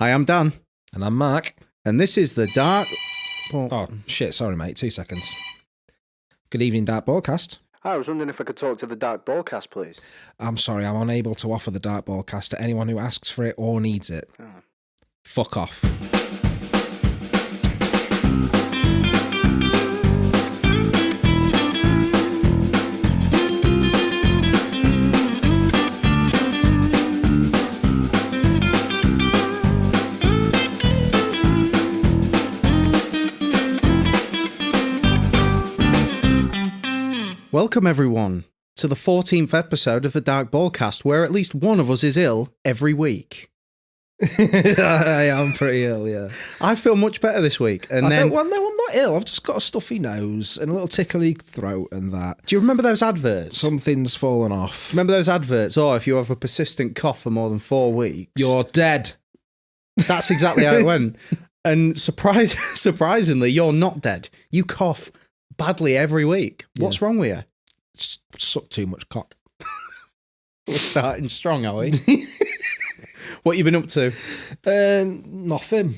Hi, I'm Dan. And I'm Marc. And this is the Dark... Oh, shit, sorry, mate. 2 seconds. Good evening, Dark Ballcast. I was wondering if I could talk to the Dark Ballcast, please. I'm sorry, I'm unable to offer the Dark Ballcast to anyone who asks for it or needs it. Oh. Fuck off. Welcome, everyone, to the 14th episode of the Dark Ballcast, where at least one of us is ill every week. I am pretty ill, yeah. I feel much better this week. And No, I'm not ill. I've just got a stuffy nose and a little tickly throat and that. Do you remember those adverts? Something's fallen off. Remember those adverts? Oh, if you have a persistent cough for more than 4 weeks... You're dead. That's exactly how it went. And surprisingly, you're not dead. You cough badly every week. What's wrong with you? Just suck too much cock. We're starting strong, are we? What you been up to? Nothing.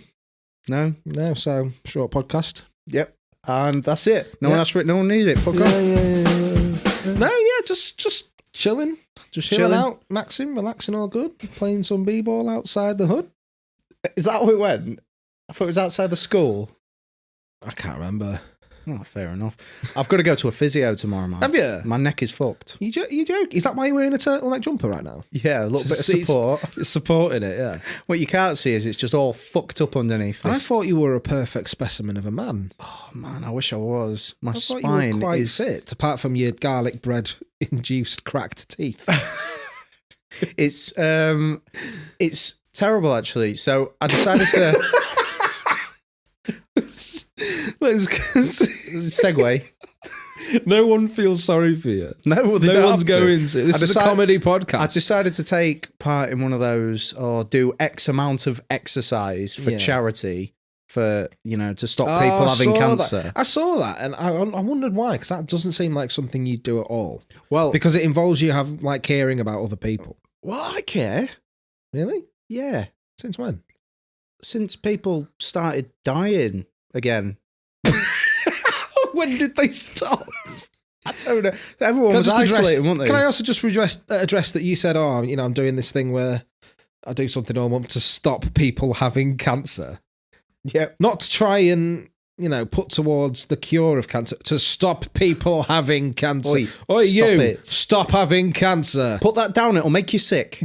No? No, so short podcast. Yep. And that's it. No one asked for it, no one needed it. Fuck off. No, yeah, just chilling. Just chilling out, maxing, relaxing, all good. Playing some b-ball outside the hood. Is that how it went? I thought it was outside the school. I can't remember. Oh, fair enough. I've got to go to a physio tomorrow, man. Have you? My neck is fucked. You joke? Is that why you're wearing a turtleneck jumper right now? Yeah, a little bit of support. It's supporting it, yeah. What you can't see is it's just all fucked up underneath this. I thought you were a perfect specimen of a man. Oh, man, I wish I was. My I thought spine you were quite is... fit, apart from your garlic bread-induced cracked teeth. It's terrible, actually. So I decided to... Segue. No one feels sorry for you. No one's going to. This is a comedy podcast. I decided to take part in one of those, or do X amount of exercise for charity, for, to stop people having cancer. I saw that, and I wondered why, because that doesn't seem like something you'd do at all. Well, because it involves you caring about other people. Well, I care. Really? Yeah. Since when? Since people started dying again. When did they stop? I don't know. Everyone was isolating, weren't they? Can I also just address that you said, I'm doing this thing where I do something all month to stop people having cancer. Yeah. Not to try and, put towards the cure of cancer, to stop people having cancer. Stop having cancer. Put that down, it'll make you sick.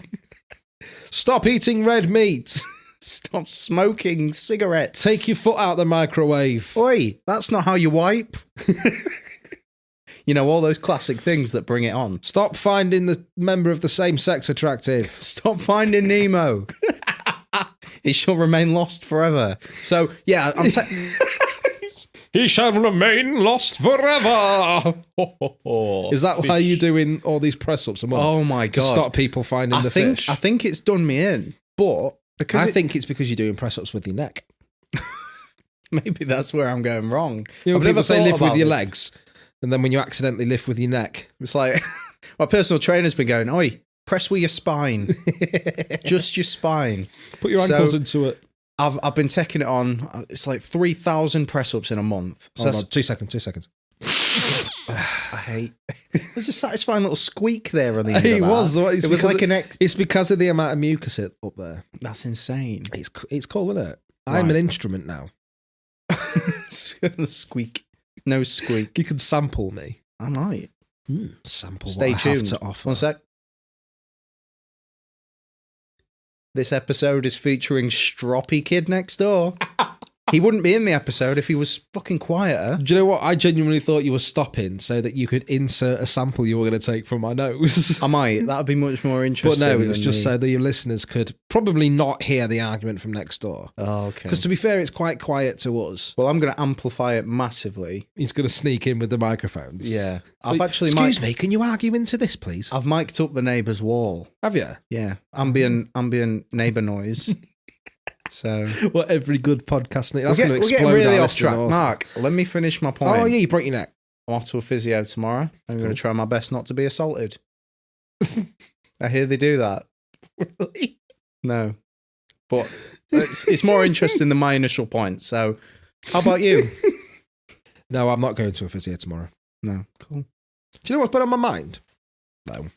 Stop eating red meat. Stop smoking cigarettes. Take your foot out the microwave. Oi, that's not how you wipe. All those classic things that bring it on. Stop finding the member of the same sex attractive. Stop finding Nemo. He shall remain lost forever. So, yeah, he shall remain lost forever. Is that why you're doing all these press-ups a month? Oh, my God. To stop people finding the fish? I think it's done me in, but... I think it's because you're doing press-ups with your neck. Maybe that's where I'm going wrong. I've never say lift with your legs, and then when you accidentally lift with your neck. It's like, my personal trainer's been going, oi, press with your spine. Just your spine. Put your ankles into it. I've been taking it on. It's like 3,000 press-ups in a month. So Hold on, 2 seconds. I hate. There's a satisfying little squeak there on the end It of was. That. It was like It's because of the amount of mucus up there. That's insane. It's cool, isn't it? Right. I'm an instrument now. The squeak. No squeak. You can sample me. I might. Sample Stay what tuned. I have to offer. 1 sec. This episode is featuring Stroppy Kid next door. He wouldn't be in the episode if he was fucking quieter. Do you know what? I genuinely thought you were stopping so that you could insert a sample you were going to take from my nose. I might. That would be much more interesting. But no, it was just so that your listeners could probably not hear the argument from next door. Oh, okay. Because to be fair, it's quite quiet to us. Well, I'm going to amplify it massively. He's going to sneak in with the microphones. Yeah. Excuse me, can you argue into this, please? I've mic'd up the neighbour's wall. Have you? Yeah. Ambient neighbour noise. So what every good podcast needs. That's going to explode. We're getting really off track. Marc, let me finish my point. Oh yeah, you broke your neck. I'm off to a physio tomorrow. I'm going to try my best not to be assaulted. I hear they do that. Really? No. but it's more interesting than my initial point. So, how about you? No, I'm not going to a physio tomorrow. No, cool. Do you know what's been on my mind? No.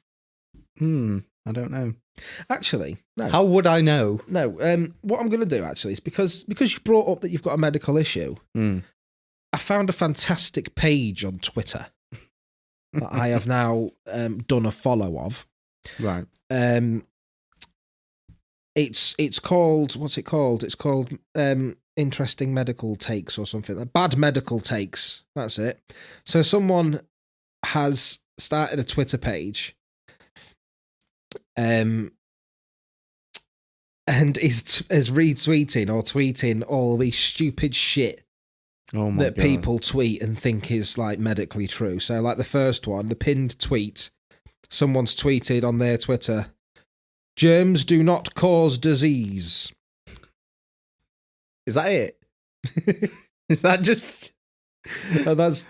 I don't know. Actually, no. How would I know? No. What I'm going to do actually is because you brought up that you've got a medical issue. I found a fantastic page on Twitter that I have now done a follow of. Right. It's called, what's it called? It's called Interesting Medical Takes or something. Bad Medical Takes. That's it. So someone has started a Twitter page and is retweeting or tweeting all these stupid shit that people tweet and think is like medically true. So like the first one, the pinned tweet, someone's tweeted on their Twitter, germs do not cause disease. Is that it? Is that just... that's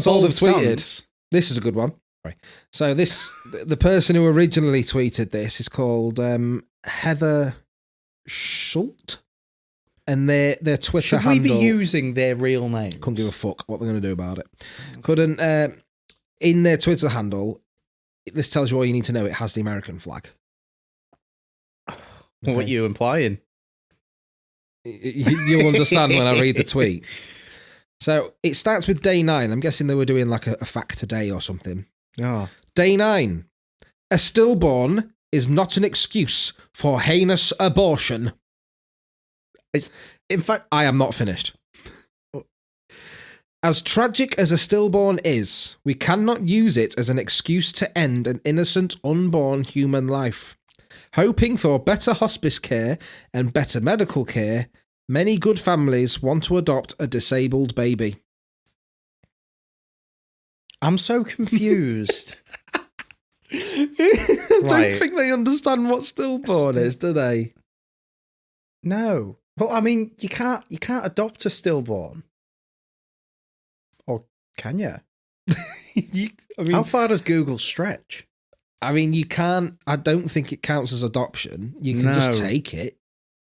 all they've tweeted. This is a good one. So the person who originally tweeted this is called Heather Schult, and their Twitter handle. Should we be using their real names? Couldn't give a fuck what they're going to do about it. Couldn't. In their Twitter handle, this tells you all you need to know. It has the American flag. What are you implying? You'll understand when I read the tweet. So it starts with day 9. I'm guessing they were doing like a fact a day or something. Oh. Day 9. A stillborn is not an excuse for heinous abortion. In fact, I am not finished. As tragic as a stillborn is, we cannot use it as an excuse to end an innocent, unborn human life. Hoping for better hospice care and better medical care, many good families want to adopt a disabled baby. I'm so confused. I don't think they understand what stillborn is, do they? No. Well, I mean, you can't adopt a stillborn. Or can you? How far does Google stretch? I mean, you can't. I don't think it counts as adoption. You can just take it.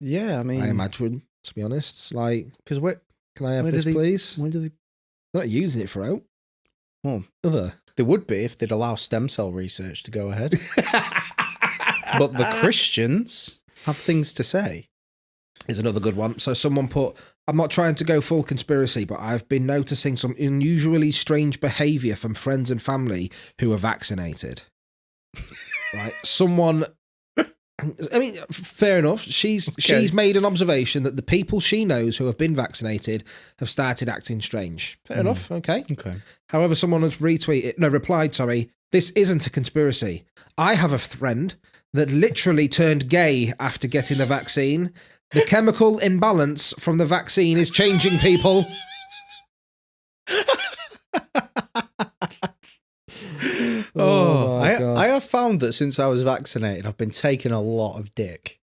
Yeah, I mean, I imagine. To be honest, it's like, because can I have this, please? When do they? They're not using it for out. Well, they would be if they'd allow stem cell research to go ahead. But the Christians have things to say. Here's another good one. So someone put, I'm not trying to go full conspiracy, but I've been noticing some unusually strange behaviour from friends and family who are vaccinated. Right? Someone, I mean, fair enough. She's made an observation that the people she knows who have been vaccinated have started acting strange. Fair enough. Okay. However, someone has replied, this isn't a conspiracy. I have a friend that literally turned gay after getting the vaccine. The chemical imbalance from the vaccine is changing people. I have found that since I was vaccinated, I've been taking a lot of dick.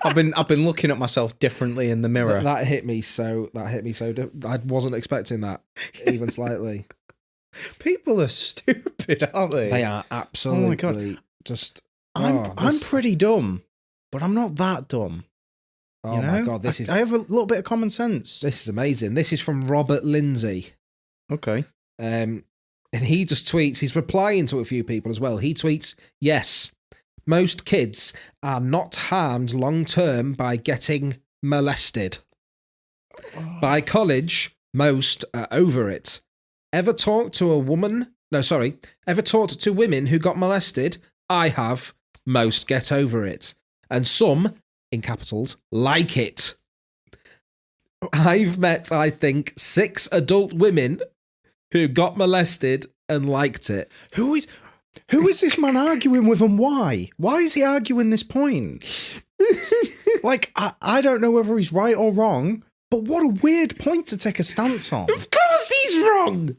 I've been looking at myself differently in the mirror. That hit me so. I wasn't expecting that even slightly. People are stupid, aren't they? They are absolutely. Oh my God. Just. I'm pretty dumb, but I'm not that dumb. Oh you know? My God! I have a little bit of common sense. This is amazing. This is from Robert Lindsay. Okay. And he just tweets, he's replying to a few people as well. He tweets, yes, most kids are not harmed long-term by getting molested. By college, most are over it. Ever talked to women who got molested? I have. Most get over it. And some, in capitals, like it. I've met, I think, 6 adult women who got molested and liked it. Who is this man arguing with and why? Why is he arguing this point? Like, I don't know whether he's right or wrong, but what a weird point to take a stance on. Of course he's wrong.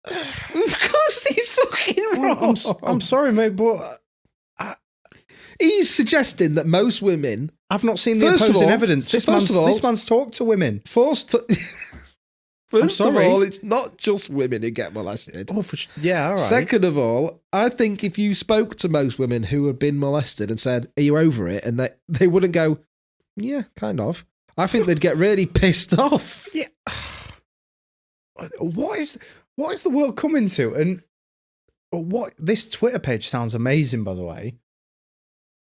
Of course he's fucking wrong. Well, I'm sorry, mate, but... He's suggesting that most women... I've not seen the opposing evidence. This man's talked to women. First of sorry. all, it's not just women who get molested. Oh, yeah, all right. Second of all, I think if you spoke to most women who have been molested and said, "Are you over it?" and they wouldn't go, "Yeah, kind of." I think they'd get really pissed off. Yeah. What is the world coming to? And what this Twitter page sounds amazing, by the way.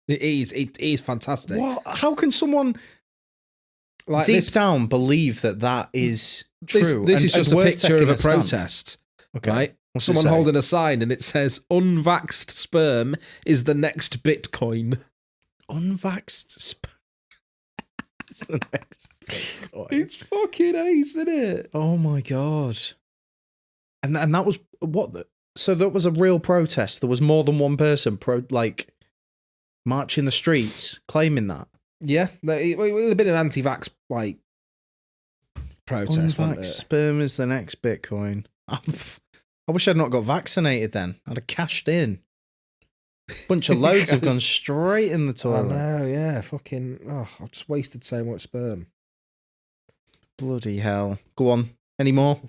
It is fantastic. What? How can someone Like deep this, down believe that is true? This and- is just and a worth picture of taking a stance? protest. Okay. Right? What's it Someone say? holding a sign and it says, "Unvaxxed sperm is the next Bitcoin." Unvaxxed. It's the next Bitcoin. It's fucking ace, isn't it? Oh my god! And that was what? So that was a real protest. There was more than one person marching the streets claiming that. Yeah, it would have been an anti-vax protest. Unvaxxed sperm is the next Bitcoin. I wish I'd not got vaccinated then. I'd have cashed in. Bunch of loads have gone straight in the I toilet. know, yeah, fucking. Oh, I've just wasted so much sperm. Bloody hell! Go on. Any more?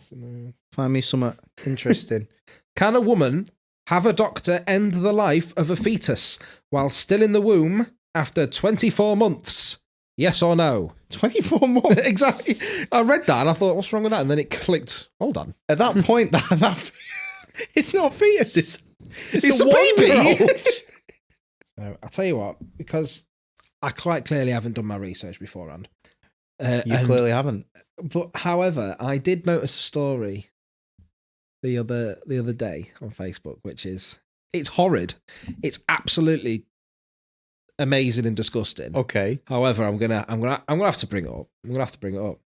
Find me something interesting. Can a woman have a doctor end the life of a fetus while still in the womb after 24 months? Yes or no? 24 months. Exactly. I read that and I thought, what's wrong with that? And then it clicked. Hold on. At that point, that it's not a fetus. It's a baby. 1-year-old. No, I'll tell you what, because I quite clearly haven't done my research beforehand. You clearly haven't. But however, I did notice a story the other day on Facebook, which is it's horrid. It's absolutely amazing and disgusting. Okay, However, I'm gonna have to bring it up. I'm gonna have to bring it up.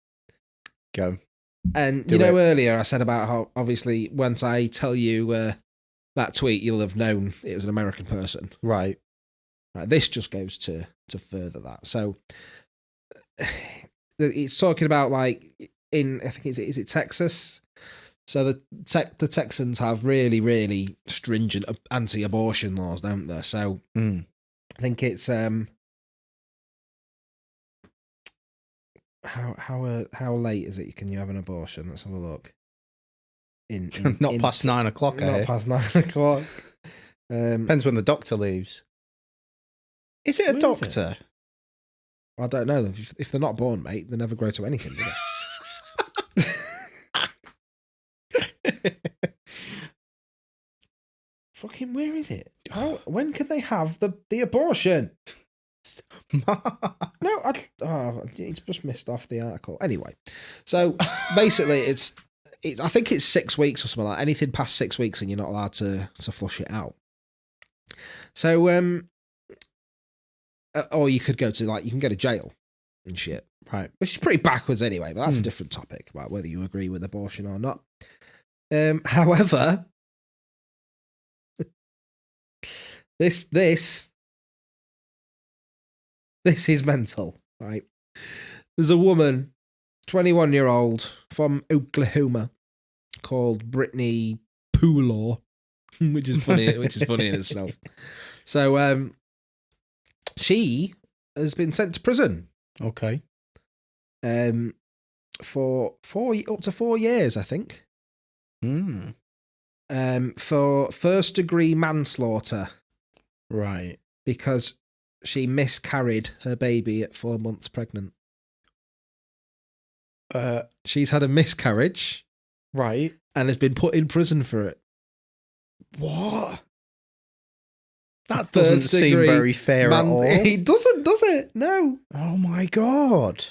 go. And Do you know, it. earlier I said about how obviously once I tell you that tweet, you'll have known it was an American person. Right. Right, this just goes to further that. So it's talking about I think is it Texas? So the Texans have really, really stringent anti-abortion laws, don't they? So I think it's how late is it? Can you have an abortion? Let's have a look. Not past 9 o'clock. Not past 9 o'clock. Depends when the doctor leaves. Is it a When is doctor? I don't know. If they're not born, mate, they never grow to anything, do they? Fucking where is it? When can they have the abortion? No, it's just missed off the article. Anyway, so basically, it's I think it's 6 weeks or something like that. Anything past 6 weeks, and you're not allowed to flush it out. So, or you could go to you can go to jail and shit, Right. which is pretty backwards anyway. But that's a different topic about whether you agree with abortion or not. However, this is mental, right? There's a woman, 21-year-old from Oklahoma, called Brittany Poolaw, which is funny in itself. So, she has been sent to prison. Okay. For up to 4 years, I think. For first-degree manslaughter. Right. Because she miscarried her baby at 4 months pregnant. She's had a miscarriage. Right. And has been put in prison for it. What? That doesn't seem very fair at all. It doesn't, does it? No. Oh my God.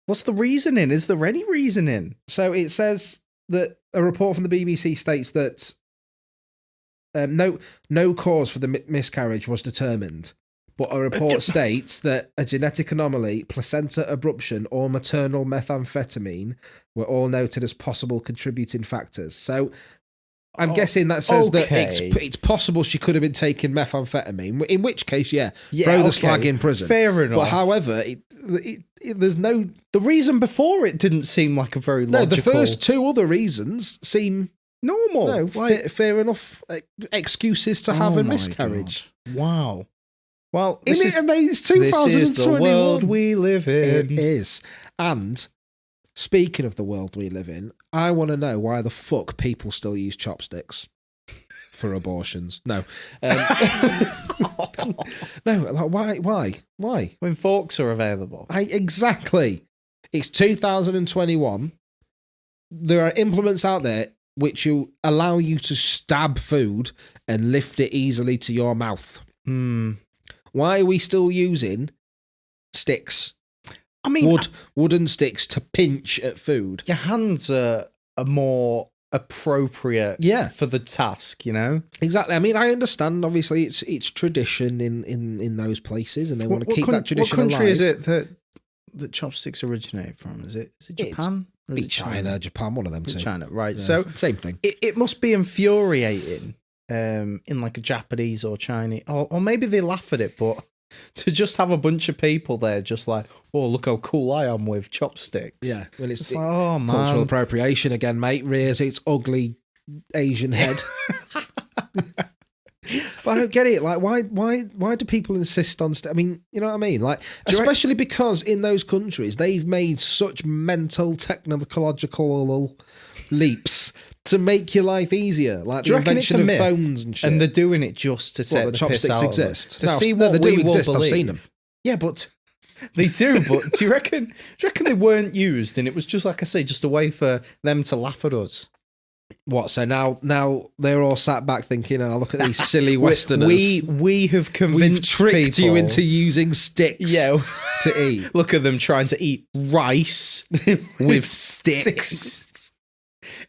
What's the reasoning? Is there any reasoning? So it says that a report from the BBC states that no cause for the miscarriage was determined, but a report states that a genetic anomaly, placenta abruption, or maternal methamphetamine were all noted as possible contributing factors. So I'm guessing that says that it's possible she could have been taking methamphetamine, in which case, throw the slag in prison. Fair enough. But however, there's no... The reason before it didn't seem like a very logical... No, the first two other reasons seem... normal. No, fair enough excuses to have a miscarriage. God. Wow. Well, Isn't it amazing? 2021. This is the world we live in. It is. And speaking of the world we live in, I want to know why the fuck people still use chopsticks for abortions. No. No, like, why? When forks are available. Exactly. It's 2021. There are implements out there which will allow you to stab food and lift it easily to your mouth. Why are we still using sticks? I mean, wooden sticks to pinch at food. Your hands are more appropriate for the task, you know? Exactly. I mean, I understand, obviously, it's tradition in those places, and they want to keep that tradition alive. What country is it that chopsticks originate from? Is it Japan? It's China, Japan, one of them two. China, right. Yeah. So same thing. It must be infuriating in like a Japanese or Chinese, or maybe they laugh at it, but to just have a bunch of people there just like, oh, look how cool I am with chopsticks. Yeah. Well, it's like, oh, man. Cultural appropriation again, mate. Rears its ugly Asian head. But I don't get it. Like, why do people insist on... I mean, you know what I mean? Like, especially because in those countries, they've made such mental, technological leaps to make your life easier. Like the invention of phones and shit. And they're doing it just to take the piss out exist. To see what they we do exist. will believe. I've seen them. Yeah, but... They do, but do you reckon they weren't used and it was just, like I say, just a way for them to laugh at us? What? So now they're all sat back thinking, "Oh, look at these silly Westerners. We have convinced We've tricked people you into using sticks to eat. Look at them trying to eat rice with sticks.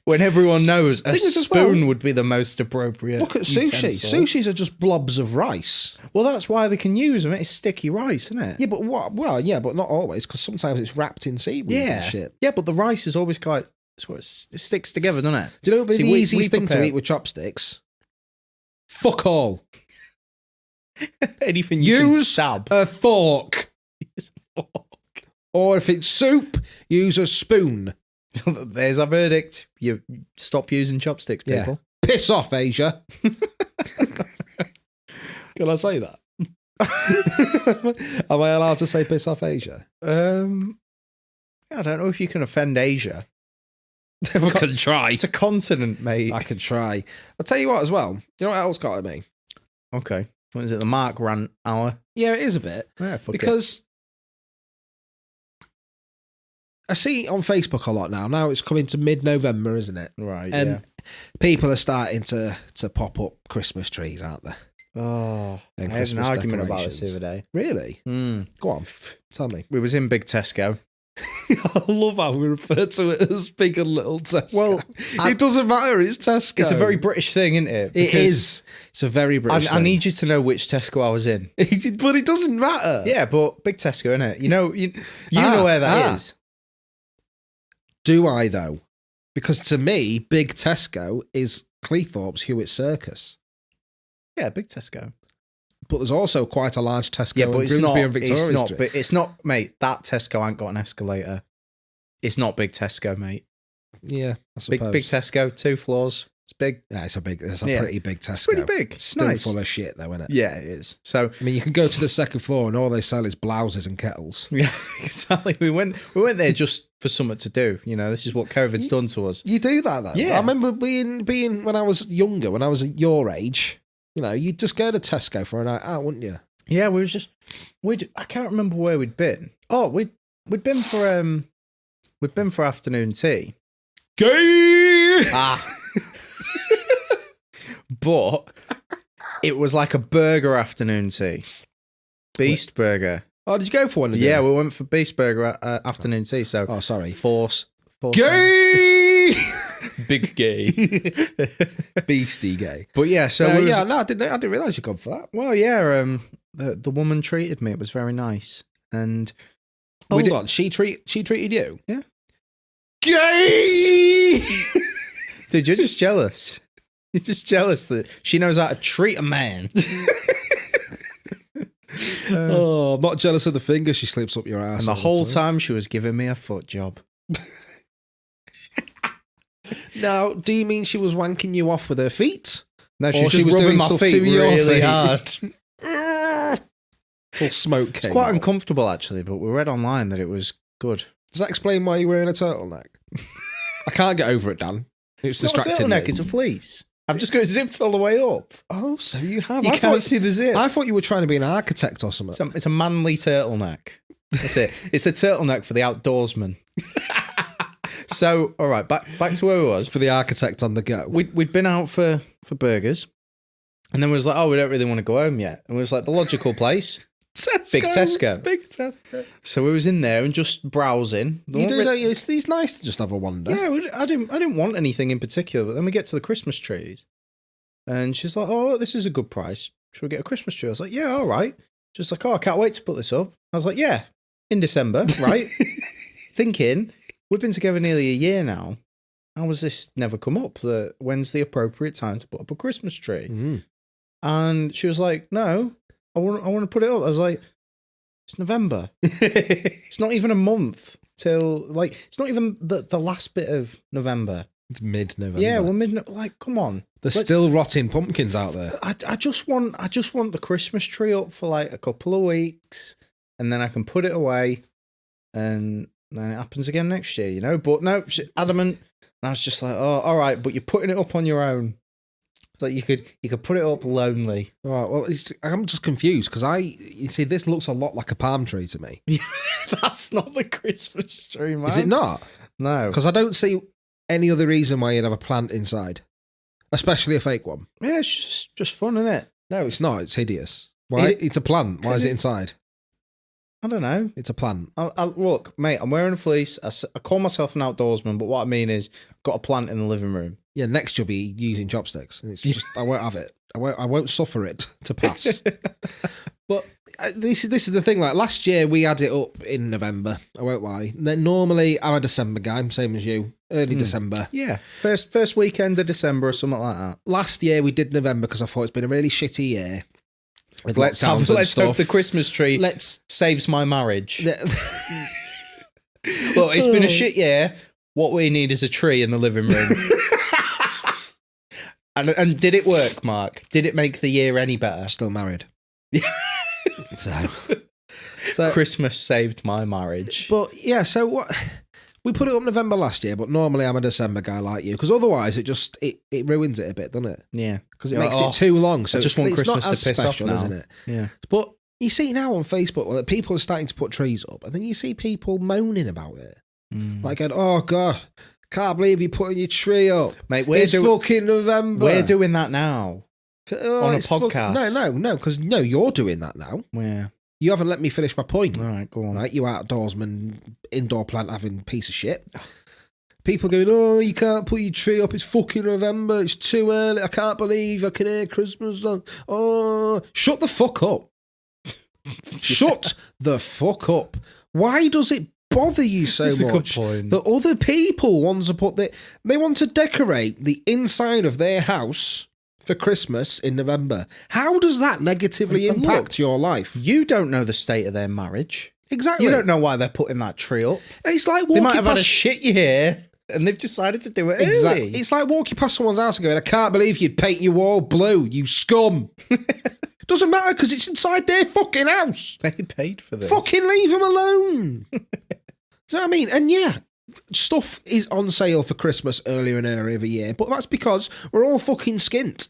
When everyone knows a spoon would be the most appropriate. Look at sushi. Utensil. Sushis are just blobs of rice. Well, that's why they can use them. It's sticky rice, isn't it? Yeah, but what? Well, yeah, but not always, because sometimes it's wrapped in seaweed and shit. Yeah, but the rice is always quite... It sticks together, doesn't it? Do you know what would be the easiest thing to eat with chopsticks? Fuck all. Anything you can stab. A fork. Use a fork. Or if it's soup, use a spoon. There's our verdict. You stop using chopsticks, people. Yeah. Piss off, Asia. Can I say that? Am I allowed to say piss off, Asia? I don't know if you can offend Asia. I can try. It's a continent, mate. I can try. I'll tell you what as well. You know what else got at me? Okay. What is it? The Marc rant hour? Yeah, it is a bit. Yeah, because I see on Facebook a lot now. Now it's coming to mid-November, isn't it? Right, and people are starting to pop up Christmas trees, aren't they? Oh, I had an argument about this the other day. Really? Go on. Tell me. We was in Big Tesco. I love how we refer to it as Big and Little Tesco. Well, it doesn't matter. It's Tesco. It's a very British thing, isn't it? It is. It's a very British thing. I need you to know which Tesco I was in. But it doesn't matter. Yeah, but Big Tesco, innit? You know where that is. Do I, though? Because to me, Big Tesco is Cleethorpes Hewitt Circus. Yeah, Big Tesco. But there's also quite a large Tesco in Grimsby and Victoria Street. But it's not, mate, that Tesco ain't got an escalator. It's not Big Tesco, mate. Yeah, I suppose. Big Tesco, 2 floors. It's big. Yeah, it's a pretty big Tesco. It's pretty big. Still nice. full of shit, though, isn't it? Yeah, it is. So I mean, you can go to the second floor and all they sell is blouses and kettles. Yeah, exactly. We went there just for something to do. You know, this is what COVID's done to us. You do that, though. Yeah. I remember being when I was younger, when I was your age. You know, you'd just go to Tesco for a night out, wouldn't you? Yeah, I can't remember where we'd been. Oh, we'd been for afternoon tea. Gay! But it was like a burger afternoon tea. Beast burger. Oh, did you go for one? Yeah, we went for Beast burger afternoon tea. So, sorry. Force Gay! Big gay. Beastie gay. But yeah, so I didn't realise you'd gone for that. Well, yeah, the woman treated me. It was very nice. And hold on, she treated you? Yeah. Gay! Dude, you're just jealous. You're just jealous that she knows how to treat a man. I'm not jealous of the finger she slips up your ass. And the whole time she was giving me a foot job. Now, do you mean she was wanking you off with her feet? No, she was rubbing my feet really hard. It's all smoke came It's quite out. uncomfortable, actually, but we read online that it was good Does that explain why you're wearing a turtleneck? I can't get over it, Dan. It's not a distracting turtleneck, me. it's a fleece. I've just got it zipped all the way up. Oh, so you have. You can't see the zip. I thought you were trying to be an architect or something. It's a manly turtleneck. That's it. It's the turtleneck for the outdoorsman. So, all right, back to where we was. For the architect on the go. We'd been out for burgers, and then we was like, oh, we don't really want to go home yet. And we was like, the logical place, Tesco, Big Tesco. Big Tesco. So we was in there and just browsing. You do, don't you? It's nice to just have a wander. Yeah, I didn't want anything in particular, but then we get to the Christmas trees, and she's like, oh, this is a good price. Should we get a Christmas tree? I was like, yeah, all right. She's like, oh, I can't wait to put this up. I was like, yeah, in December, right? Thinking, we've been together nearly a year now. How has this never come up? When's the appropriate time to put up a Christmas tree? Mm. And she was like, no, I want to put it up. I was like, it's November. It's not even a month till, like, it's not even the last bit of November. It's mid-November. Yeah, well, like, come on. There's still rotting pumpkins out there. I just want the Christmas tree up for like a couple of weeks, and then I can put it away, and then it happens again next year, you know? But no, she's adamant. And I was just like, oh, all right, but you're putting it up on your own. Like you could put it up lonely. All right, well, I'm just confused because you see, this looks a lot like a palm tree to me. That's not the Christmas tree, man. Is it not? No. Because I don't see any other reason why you'd have a plant inside, especially a fake one. Yeah, it's just fun, isn't it? No, it's not. It's hideous. Why? It's a plant. Why is it inside? I don't know. It's a plant. Look, mate, I'm wearing a fleece. I call myself an outdoorsman, but what I mean is I've got a plant in the living room. Yeah, next you'll be using chopsticks. It's just I won't have it. I won't suffer it to pass. But this is the thing. Like last year, we had it up in November. I won't lie. Then normally I'm a December guy, same as you. Early December. Yeah, first weekend of December or something like that. Last year we did November because I thought it's been a really shitty year. Let's hope the Christmas tree saves my marriage. Look, it's been a shit year. What we need is a tree in the living room. And did it work, Mark? Did it make the year any better? Still married. so Christmas saved my marriage. But yeah, so what? We put it up November last year, but normally I'm a December guy like you, because otherwise it ruins it a bit, doesn't it? Yeah, because it makes it too long. So I just want Christmas not to piss special, off now, isn't it? Yeah. But you see now on Facebook that people are starting to put trees up, and then you see people moaning about it, like, "Oh God, can't believe you're putting your tree up, mate. It's fucking November." We're doing that now on a podcast. No, because you're doing that now. Yeah. You haven't let me finish my point. All right, go on. Right, you outdoorsman, indoor plant having piece of shit. People going, oh, you can't put your tree up. It's fucking November. It's too early. I can't believe I can hear Christmas. Oh, shut the fuck up. Shut the fuck up. Why does it bother you so much that other people want to they want to decorate the inside of their house for Christmas in November? How does that negatively impact your life? You don't know the state of their marriage. Exactly. You don't know why they're putting that tree up. It's like they might have had a shit year and they've decided to do it early. It's like walking past someone's house and going, I can't believe you'd paint your wall blue, you scum. Doesn't matter because it's inside their fucking house. They paid for this. Fucking leave them alone. Do you know what I mean? And yeah, stuff is on sale for Christmas earlier and earlier every year, but that's because we're all fucking skint.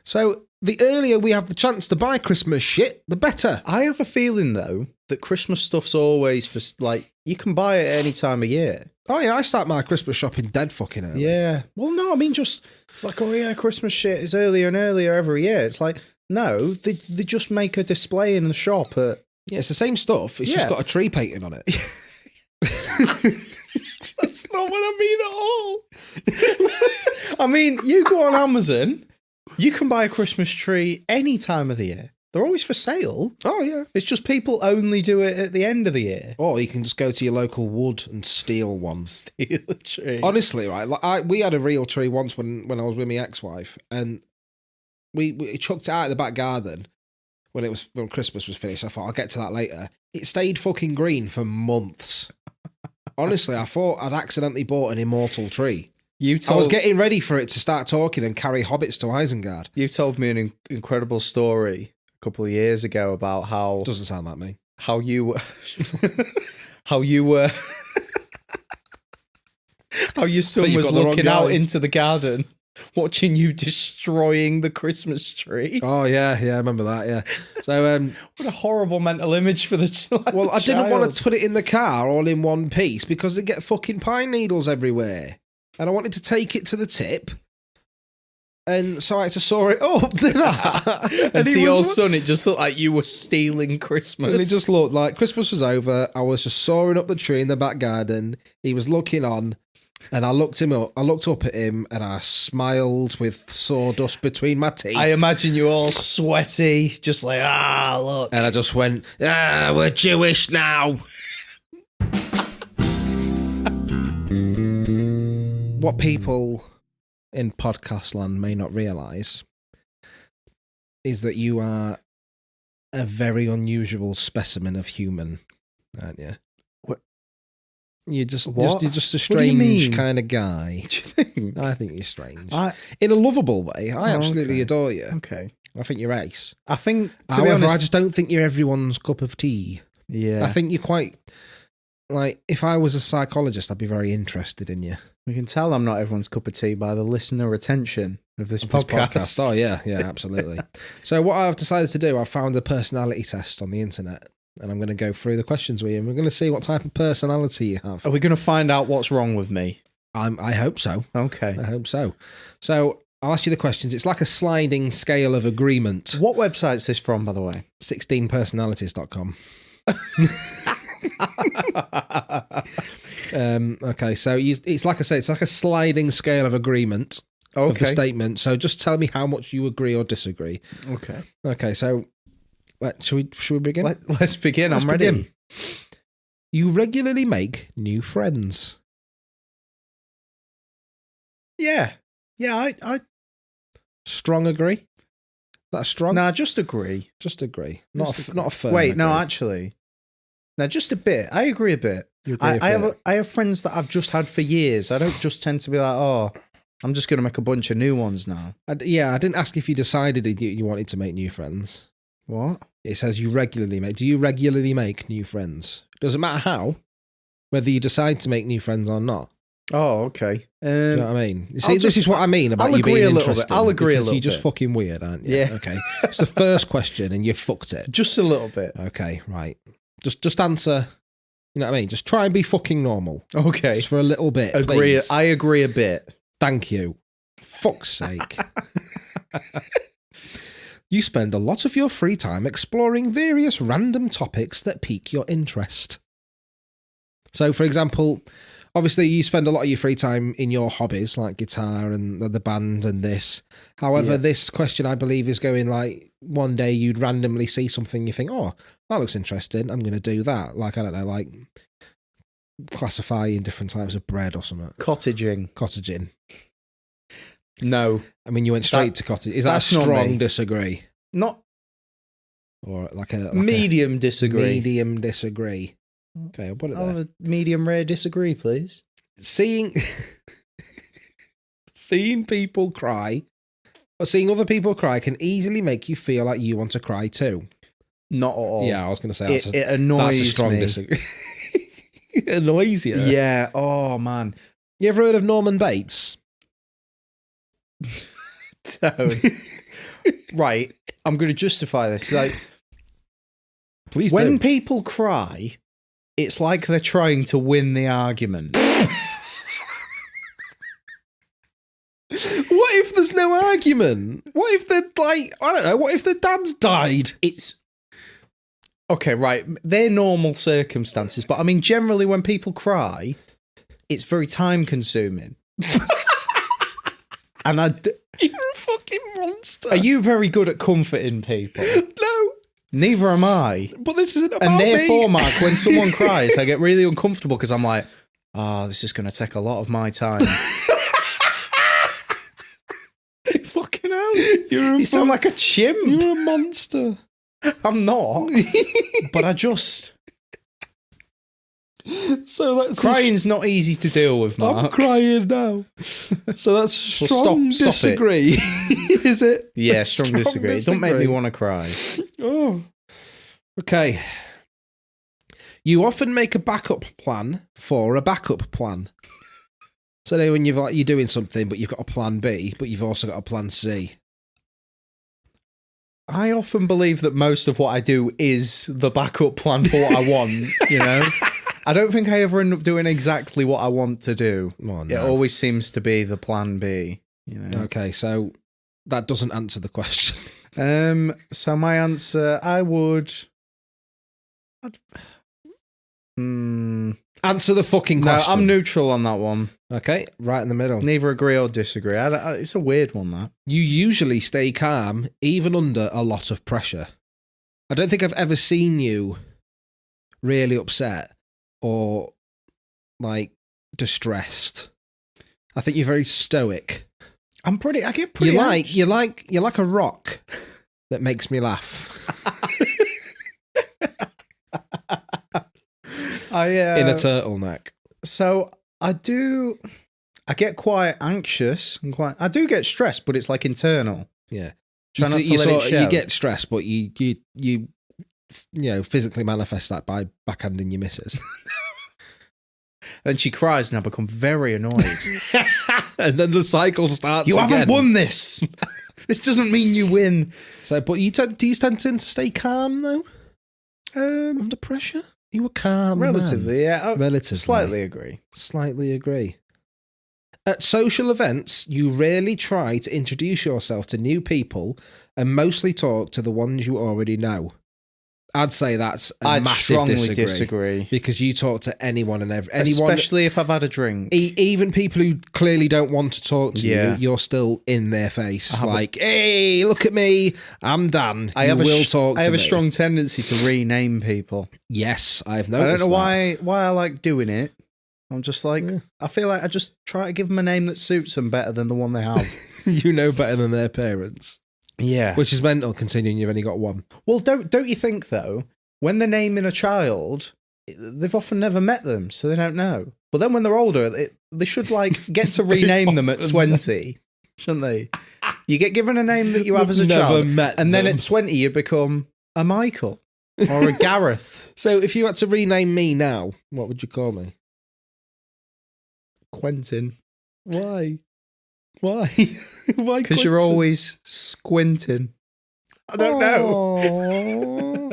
So the earlier we have the chance to buy Christmas shit, the better. I have a feeling, though, that Christmas stuff's always for, like, you can buy it at any time of year. Oh, yeah, I start my Christmas shopping dead fucking early. Yeah. Well, no, I mean, it's like, oh, yeah, Christmas shit is earlier and earlier every year. It's like, no, they just make a display in the shop at... Yeah, it's the same stuff. It's just got a tree painting on it. That's not what I mean at all. I mean, you go on Amazon, you can buy a Christmas tree any time of the year. They're always for sale. Oh, yeah. It's just people only do it at the end of the year. Or you can just go to your local wood and steal one. Steal a tree. Honestly, right, like we had a real tree once when I was with my ex-wife, and we chucked it out of the back garden when Christmas was finished. I thought, I'll get to that later. It stayed fucking green for months. Honestly, I thought I'd accidentally bought an immortal tree. I was getting ready for it to start talking and carry hobbits to Isengard. You told me an incredible story a couple of years ago about how... Doesn't sound like me. How you were... How your son you've was got the wrong looking out guy. into the garden, watching you destroying the Christmas tree. Oh yeah, I remember that. Yeah. So What a horrible mental image for the well, I didn't child. want to put it in the car all in one piece because they get fucking pine needles everywhere, and I wanted to take it to the tip. And so I had to saw it up, didn't I? And to your son, it just looked like you were stealing Christmas. And it just looked like Christmas was over. I was just sawing up the tree in the back garden. He was looking on, and I looked up at him, and I smiled with sawdust between my teeth. I imagine you all sweaty, just like, look. And I just went, we're Jewish now. What people in podcast land may not realise is that you are a very unusual specimen of human, aren't you? What? You're just What? you're just a What do you mean? strange kind of guy. Do you think? I think you're strange. I- In a lovable way. I absolutely okay. adore you. Okay. I think you're ace. I think, to However, be honest, I just don't think you're everyone's cup of tea. yeah. I think you're quite... Like, if I was a psychologist, I'd be very interested in you. We can tell I'm not everyone's cup of tea by the listener retention of this podcast. Oh, yeah, absolutely. So what I've decided to do, I've found a personality test on the internet, and I'm going to go through the questions with you, and we're going to see what type of personality you have. Are we going to find out what's wrong with me? I hope so. Okay. I hope so. So I'll ask you the questions. It's like a sliding scale of agreement. What website's this from, by the way? 16personalities.com. Okay, so it's like I say, it's like a sliding scale of agreement of the statement. So just tell me how much you agree or disagree. Okay. So should we begin? Let's begin. I'm ready. Begin. You regularly make new friends. Yeah. I Strong agree. That's strong. Nah, just agree. Just agree. Not a firm. Wait, no, agree. actually, no, just a bit. I agree a bit. You agree a bit. I have friends that I've just had for years. I don't just tend to be like, oh, I'm just going to make a bunch of new ones now. I didn't ask if you decided you wanted to make new friends. What? It says you regularly make. Do you regularly make new friends? Doesn't matter how, whether you decide to make new friends or not. Oh, okay. Do you know what I mean? You see, this is what I mean about you being interested. I'll agree a little bit. You're just fucking weird, aren't you? Yeah. Okay. It's the first question and you fucked it. Just a little bit. Okay, right. Just answer. You know what I mean? Just try and be fucking normal. Okay. Just for a little bit. Agree. Please. I agree a bit. Thank you. Fuck's sake. You spend a lot of your free time exploring various random topics that pique your interest. So, for example, obviously you spend a lot of your free time in your hobbies, like guitar and the band and this. However, this question, I believe, is going like, one day you'd randomly see something you think, oh, that looks interesting, I'm going to do that. Like, I don't know, like classifying different types of bread or something. Cottaging. No. I mean, you went straight to cottage. Is that a that's not strong me. disagree? Not Or like a medium disagree. Medium disagree. Okay, I'll put it I'll there. have a medium rare disagree, please. Seeing people cry, or seeing other people cry, can easily make you feel like you want to cry too. Not at all. Yeah, I was going to say it annoys that's a strong me. disagree. It annoys you. Yeah. Oh man. You ever heard of Norman Bates? Right. I'm going to justify this. Like, Please when do. people cry, it's like they're trying to win the argument. What if there's no argument? What if they're like, I don't know, what if their dad's died? It's okay, right. They're normal circumstances, but I mean, generally, when people cry, it's very time consuming. And You're a fucking monster. are you very good at comforting people? No. Neither am I. But this isn't about And therefore, me. Mark, when someone cries, I get really uncomfortable because I'm like, oh, this is going to take a lot of my time. Fucking hell. You sound like a chimp. You're a monster. I'm not. But I just... So that's Crying's not easy to deal with, Mark. I'm crying now. So that's Well, strong stop it. disagree. Is it? Yeah, strong disagree. Don't make me want to cry. Oh. Okay. You often make a backup plan for a backup plan. So then when you're doing something, but you've got a plan B, but you've also got a plan C. I often believe that most of what I do is the backup plan for what I want, you know? I don't think I ever end up doing exactly what I want to do. Oh, no. It always seems to be the plan B, you know? Okay, so that doesn't answer the question. So my answer, Answer the fucking question. No, I'm neutral on that one. Okay, right in the middle. Neither agree or disagree. It's a weird one, that. You usually stay calm, even under a lot of pressure. I don't think I've ever seen you really upset or, like, distressed. I think you're very stoic. I get pretty You're like a rock that makes me laugh. In a turtleneck. So I get quite anxious. I do get stressed, but it's like internal. Yeah. Try not to let it show. You get stressed, but you physically manifest that by backhanding your missus. And she cries and I become very annoyed. And then the cycle starts You again. haven't won this. This doesn't mean you win. So, but do you tend to stay calm though? Under pressure? You were calm. Relatively, man. yeah. Relatively. Slightly agree. At social events, you rarely try to introduce yourself to new people and mostly talk to the ones you already know. I'd say that's a massive strongly disagree. Because you talk to anyone and anyone, especially if I've had a drink. Even people who clearly don't want to talk to you, you're still in their face. Hey, look at me, I'm Dan. I have a strong tendency to rename people. Yes, I've noticed. I don't know why I like doing it. I'm just like, I feel like I just try to give them a name that suits them better than the one they have. You know better than their parents. Yeah. Which is mental, considering you've only got one. Well, don't you think, though, when they're naming a child, they've often never met them, so they don't know. But then when they're older, they should, like, get to rename them at 20, shouldn't they? You get given a name that you have as a child, and then at 20 you become a Michael or a Gareth. So if you had to rename me now, what would you call me? Quentin. Why? Why? Why? Because you're always squinting. I don't know.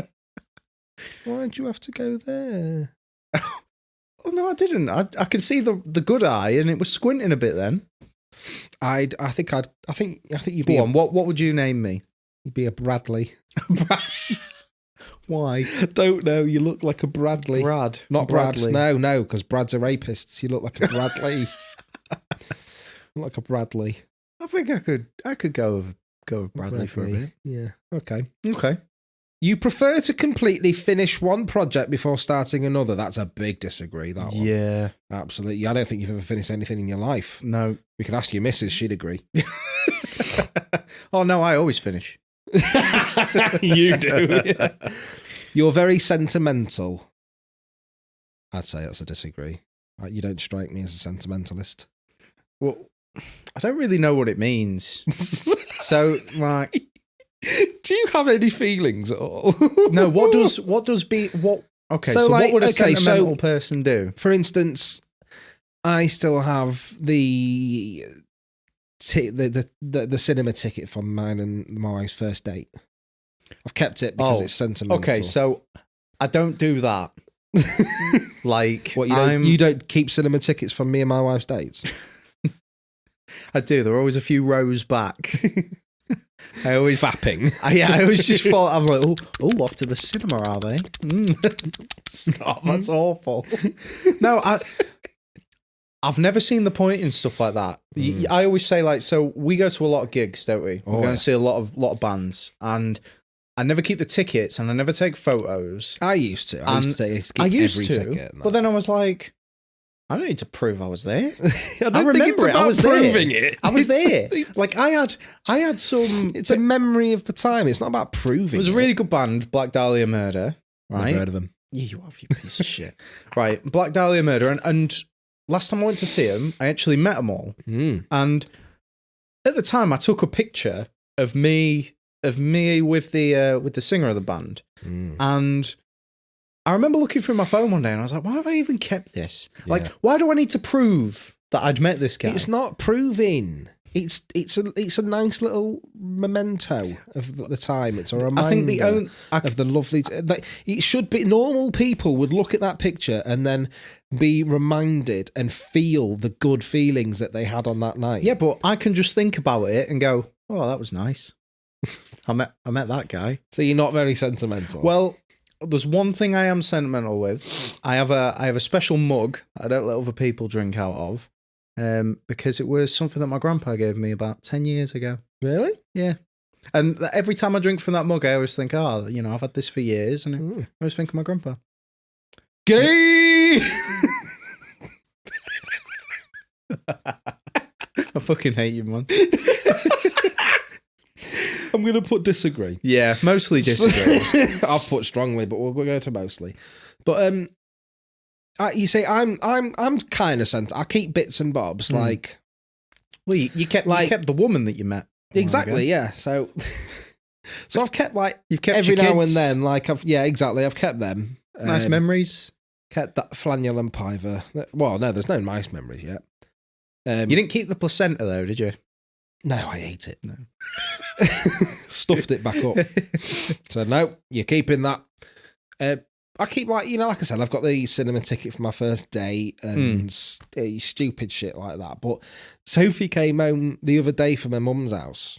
Why'd you have to go there? Oh no, I didn't. I could see the good eye, and it was squinting a bit. Then I think you'd be. Go on. What would you name me? You'd be a Bradley. Why? I don't know. You look like a Bradley. Brad, not Bradley. Brad. No, because Brads are rapists. You look like a Bradley. Like a Bradley. I think I could go with Bradley for a bit. Yeah. Okay. Okay. You prefer to completely finish one project before starting another. That's a big disagree, that one. Yeah. Absolutely. I don't think you've ever finished anything in your life. No. We could ask your missus, she'd agree. Oh, no, I always finish. You do. Yeah. You're very sentimental. I'd say that's a disagree. You don't strike me as a sentimentalist. Well, I don't really know what it means. So, like, do you have any feelings at all? No. What? Okay. So what would a sentimental person do? For instance, I still have the cinema ticket from mine and my wife's first date. I've kept it because it's sentimental. Okay, so I don't do that. Like, what, you don't keep cinema tickets from me and my wife's dates? I do. They're always a few rows back. I always fapping. I always just thought, I'm like, oh, off to the cinema, are they? Stop. That's awful. No, I've never seen the point in stuff like that. I always say, like, so we go to a lot of gigs, don't we? We're going to see a lot of bands, and I never keep the tickets, and I never take photos. I used to. I used to. Ticket, but then I was like, I don't need to prove I was there. I remember it. I was proving it. I was there. Like, I had some. It's a memory of the time. It's not about proving. It was a really good band, Black Dahlia Murder. Right? I've heard of them. Yeah, you have, you piece of shit. Right, Black Dahlia Murder, and last time I went to see them, I actually met them all. And at the time, I took a picture of me with the singer of the band, and I remember looking through my phone one day, and I was like, why have I even kept this? Like, why do I need to prove that I'd met this guy. It's not proving. It's a nice little memento of the time. It's a reminder I think of the lovely... it should be... Normal people would look at that picture and then be reminded and feel the good feelings that they had on that night. Yeah, but I can just think about it and go, oh, that was nice. I met that guy. So you're not very sentimental. Well, there's one thing I am sentimental with. I have a special mug I don't let other people drink out of. Because it was something that my grandpa gave me about 10 years ago. Really? Yeah. And every time I drink from that mug, I always think, I've had this for years, and I always think of my grandpa. Gay! I fucking hate you, man. I'm going to put disagree. Yeah, mostly disagree. I've put strongly, but we'll go to mostly. But you say I'm kind of sent. I keep bits and bobs like. Well, you kept the woman that you met. Exactly. Yeah. So I've kept you've kept every your now kids. and then exactly. I've kept them. Nice memories. Kept that flannel and piver. Well, no, there's no nice memories yet. You didn't keep the placenta though, did you? No, I ate it. No. Stuffed it back up. So no, you're keeping that. I keep like I said, I've got the cinema ticket for my first date and stupid shit like that. But Sophie came home the other day from her mum's house,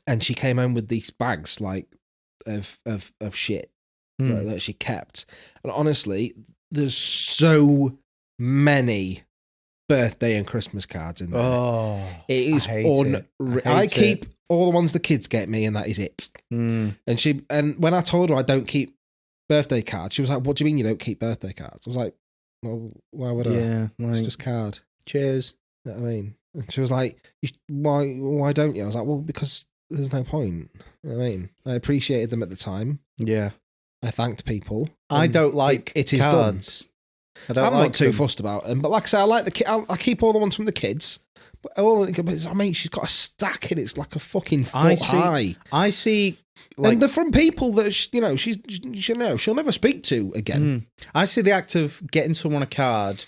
and she came home with these bags of shit that she kept. And honestly, there's so many birthday and Christmas cards in there. Oh, it is unreal. I keep all the ones the kids get me, and that is it. And when I told her I don't keep birthday cards, she was like, "What do you mean you don't keep birthday cards?" I was like, "Well, why would I? Yeah, it's just card. Cheers." You know what I mean? And she was like, "Why don't you?" I was like, "Well, because there's no point." You know what I mean? I appreciated them at the time. Yeah, I thanked people. I don't like it is cards. I'm not too fussed about them, but like I say, I like I keep all the ones from the kids. But I mean, she's got a stack and it's like a fucking foot high. I see. And they're from people that she'll never speak to again. I see the act of getting someone a card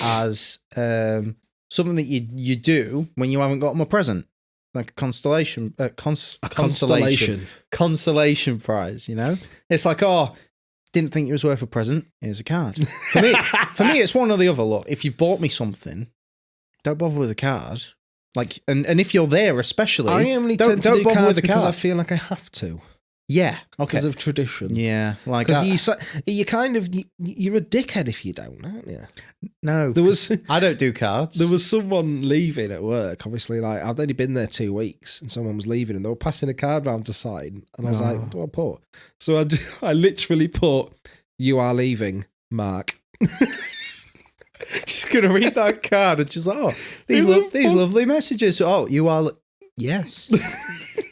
as something that you do when you haven't got them a present, like a constellation prize. It's like, didn't think it was worth a present. Here's a card. For me, it's one or the other. Look, if you've bought me something, don't bother with a card. And if you're there, especially, I only tend to do cards because I feel like I have to. Yeah, okay. Because of tradition. Yeah, because you're a dickhead if you don't, aren't you? No, I don't do cards. There was someone leaving at work. Obviously, I'd only been there 2 weeks, and someone was leaving, and they were passing a card round to sign, and I was like, "What do I put?" So I literally put, "You are leaving, Marc." She's gonna read that card, and she's like, these lovely messages. Oh, you are. Yes.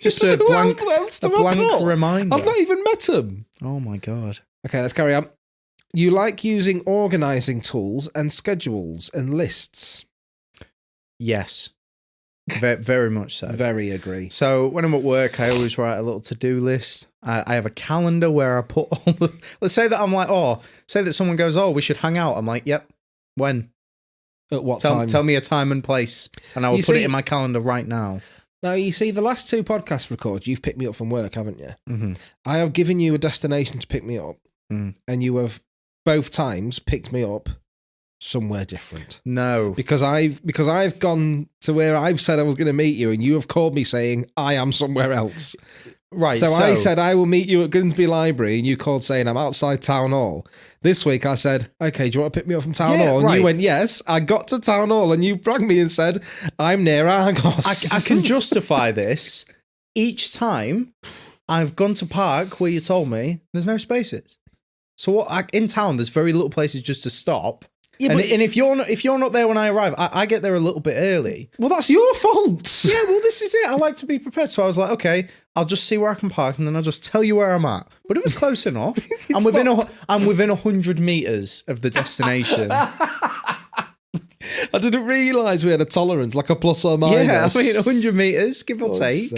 Just a blank reminder. I've not even met him. Oh my God. Okay, let's carry on. You like using organising tools and schedules and lists? Yes. Very, very much so. Very agree. So when I'm at work, I always write a little to-do list. I have a calendar where I put all the... Let's say that I'm like, say that someone goes, we should hang out. I'm like, yep. When? At what time? Tell me a time and place, and I will put it in my calendar right now. Now, you see, the last 2 podcast records, you've picked me up from work, haven't you? Mm-hmm. I have given you a destination to pick me up, and you have both times picked me up somewhere different. No. Because I've gone to where I've said I was going to meet you, and you have called me saying, I am somewhere else. Right. So I said, I will meet you at Grimsby Library, and you called saying, I'm outside Town Hall. This week I said, okay, do you want to pick me up from Town Hall? And you went, yes. I got to Town Hall, and you rang me and said, I'm near Argos. I can justify this. Each time I've gone to park where you told me, there's no spaces. So in town, there's very little places just to stop. Yeah, and if you're not there when I arrive, I get there a little bit early. Well, that's your fault. Yeah, well, this is it. I like to be prepared. So I was like, okay, I'll just see where I can park, and then I'll just tell you where I'm at. But it was close enough. I'm within 100 meters of the destination. I didn't realise we had a tolerance, like a plus or minus. Yeah, 100 meters, give or take.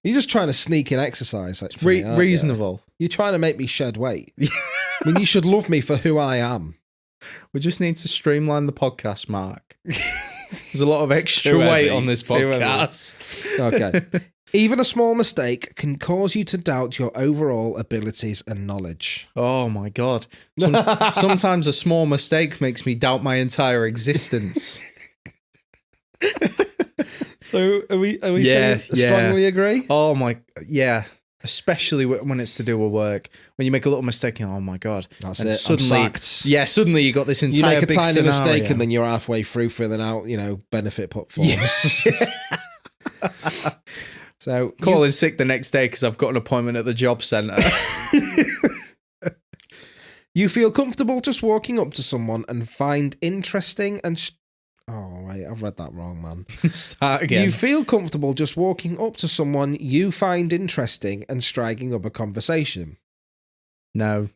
You're just trying to sneak in exercise. Reasonable. You're trying to make me shed weight when you should love me for who I am. We just need to streamline the podcast, Mark. There's a lot of extra too weight heavy, on this too heavy. podcast. Okay. Even a small mistake can cause you to doubt your overall abilities and knowledge. Oh my God. Sometimes a small mistake makes me doubt my entire existence. So are we saying strongly agree? Oh my, yeah. Especially when it's to do with work. When you make a little mistake, you're, oh my God. That's and it. Suddenly you got this entire you make a big tiny scenario. mistake and then you're halfway through filling out, benefit forms. Yeah. So calling sick the next day because I've got an appointment at the job centre. You feel comfortable just walking up to someone and find interesting and... Oh, wait, I've read that wrong, man. Start again. You feel comfortable just walking up to someone you find interesting and striking up a conversation. No.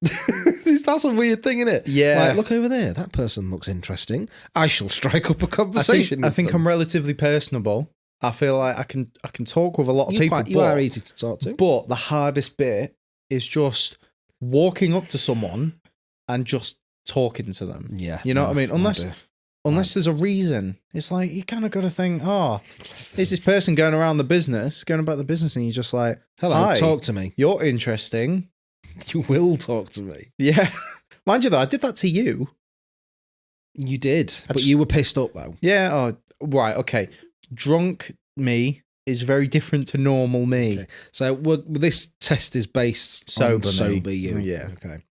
That's a weird thing, isn't it? Yeah. Like, look over there. That person looks interesting. I shall strike up a conversation. I think I'm relatively personable. I feel like I can talk with a lot of people. You are easy to talk to. But the hardest bit is just walking up to someone and just talking to them. Yeah. You know what I mean? Unless there's a reason. It's like, you kind of got to think, is this person going about the business, and you're just like, hello, hi, talk to me. You're interesting. You will talk to me. Yeah. Mind you, though, I did that to you. You did, but you were pissed up, though. Yeah. Oh, right. Okay. Drunk me is very different to normal me. Okay. So this test is based on sober you. Yeah. Okay.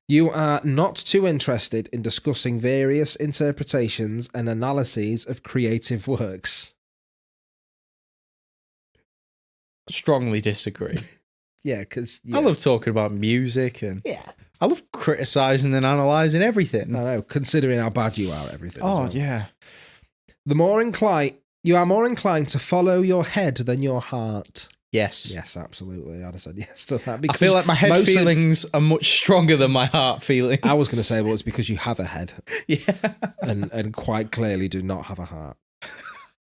You are not too interested in discussing various interpretations and analyses of creative works. Strongly disagree. Yeah, because... I love talking about music and I love criticising and analysing everything. I know, considering how bad you are at everything. Oh, yeah. You are more inclined to follow your head than your heart. Yes. Yes, absolutely. I'd have said yes to that. I feel like my head feelings are much stronger than my heart feelings. I was going to say, well, it's because you have a head. Yeah. And quite clearly do not have a heart.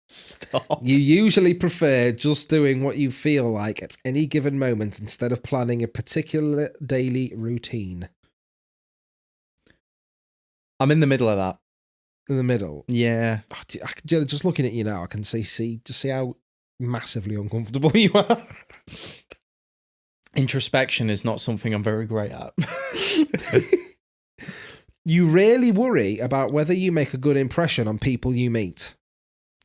Stop. You usually prefer just doing what you feel like at any given moment instead of planning a particular daily routine. I'm in the middle of that. In the middle? Yeah. Just looking at you now, I can see how massively uncomfortable you are. Introspection is not something I'm very great at. You rarely worry about whether you make a good impression on people you meet.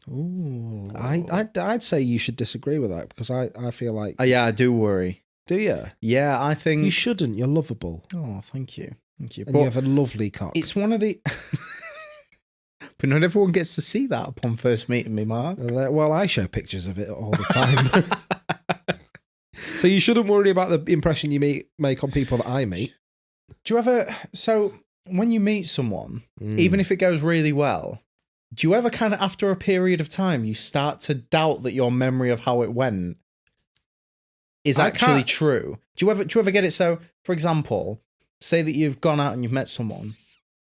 Ooh. I'd say you should disagree with that because I feel like... Yeah, I do worry. Do you? Yeah, I think... You shouldn't. You're lovable. Oh, thank you. Thank you. And you have a lovely cock. It's one of the... But not everyone gets to see that upon first meeting me, Mark. Well, I show pictures of it all the time. So you shouldn't worry about the impression you make on people that I meet. Do you ever... So, when you meet someone, even if it goes really well, do you ever kind of, after a period of time, you start to doubt that your memory of how it went is actually true? Do you ever get it? So, for example, say that you've gone out and you've met someone,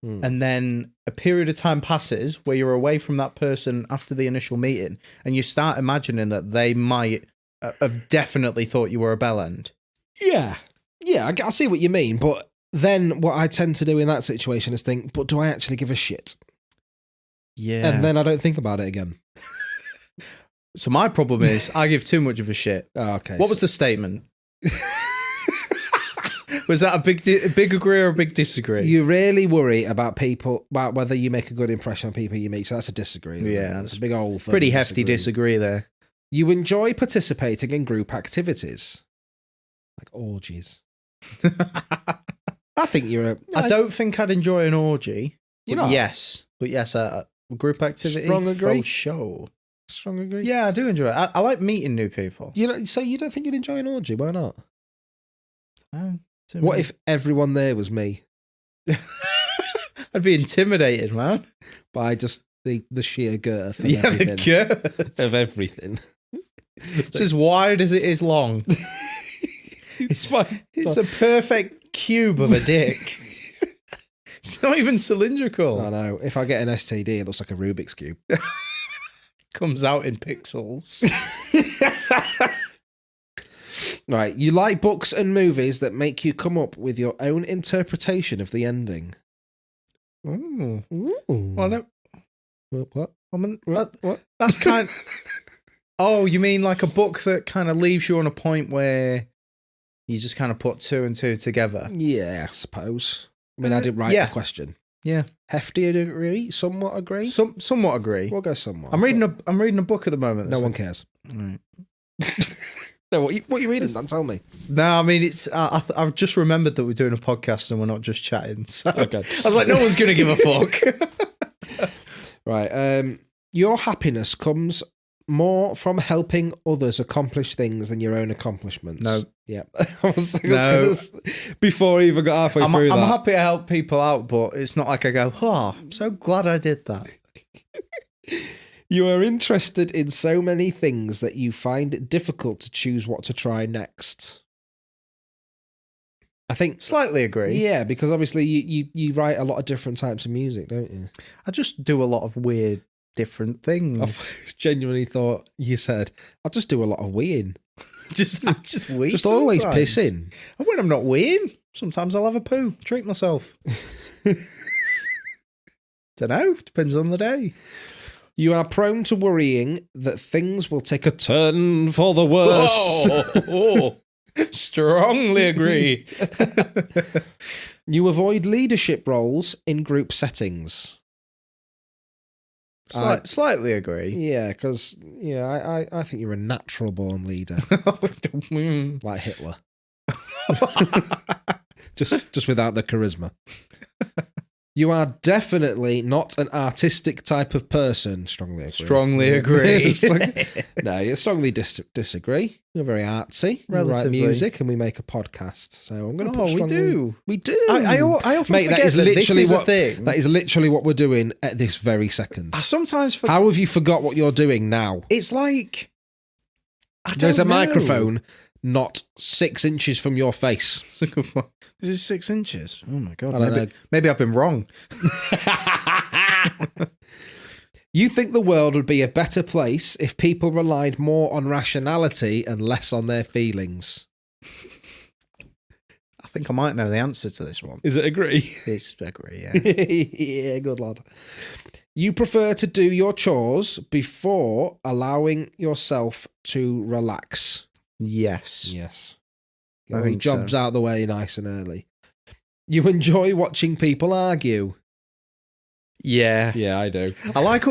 and then a period of time passes where you're away from that person after the initial meeting, and you start imagining that they might have definitely thought you were a bellend. Yeah. Yeah, I see what you mean, but then what I tend to do in that situation is think, but do I actually give a shit? Yeah. And then I don't think about it again. So my problem is I give too much of a shit. Oh, okay. What was the statement? Was that a big agree or a big disagree? You rarely worry about whether you make a good impression on people you meet. So that's a disagree. Yeah, that's a big old pretty hefty disagree there. You enjoy participating in group activities like orgies. I think I don't think I'd enjoy an orgy. You know? Yes, a group activity. Strong agree. For show. Strong agree. Yeah, I do enjoy it. I like meeting new people. So you don't think you'd enjoy an orgy? Why not? What What if everyone there was me? I'd be intimidated, man. By just the sheer girth of everything. The girth of everything. It's as wide as it is long. It's a perfect cube of a dick. It's not even cylindrical. I know. If I get an STD, it looks like a Rubik's Cube. Comes out in pixels. Right. You like books and movies that make you come up with your own interpretation of the ending. Ooh. Ooh. Well, no, What? I mean, What? that's kind. Oh, you mean like a book that kind of leaves you on a point where you just kind of put two and two together? Yeah, I suppose. I mean, I didn't write yeah. the question. Yeah. Hefty agree? Somewhat agree? Somewhat agree. We'll go somewhat. I'm reading a book at the moment. No one cares. Right. No, what are you reading, Dan? Tell me. No, I mean, it's. I've just remembered that we're doing a podcast and we're not just chatting. So Okay. I was like, no one's going to give a fuck. Right. Your happiness comes more from helping others accomplish things than your own accomplishments. No. Yeah. Before I even got halfway through I'm that. happy to help people out, but it's not like I go, oh, I'm so glad I did that. You are interested in so many things that you find it difficult to choose what to try next. I think Slightly agree. Yeah, because obviously you write a lot of different types of music, don't you? I just do a lot of weird, different things. I genuinely thought you said, I just do a lot of weeing. just wee. Just always sometimes. pissing. And when I'm not weeing, sometimes I'll have a poo, treat myself. Don't know. Depends on the day. You are prone to worrying that things will take a turn for the worse. Whoa. Strongly agree. You avoid leadership roles in group settings. Slightly agree. Yeah, because I think you're a natural born leader, like Hitler. just without the charisma. You are definitely not an artistic type of person. Strongly agree. No, you strongly disagree. You're very artsy. You write music and we make a podcast. So I'm going to put strongly... We do. I often forget that this is a thing. That is literally what we're doing at this very second. I sometimes forget. How have you forgot what you're doing now? It's like... There's a microphone not 6 inches from your face. This is 6 inches. Oh my God. I don't know. Maybe I've been wrong. You think the world would be a better place if people relied more on rationality and less on their feelings? I think I might know the answer to this one. Is it agree? It's agree, yeah. Yeah, good lad. You prefer to do your chores before allowing yourself to relax. Yes. Yes. I think jobs so. out the way nice and early. You enjoy watching people argue. Yeah. Yeah, I do. I like...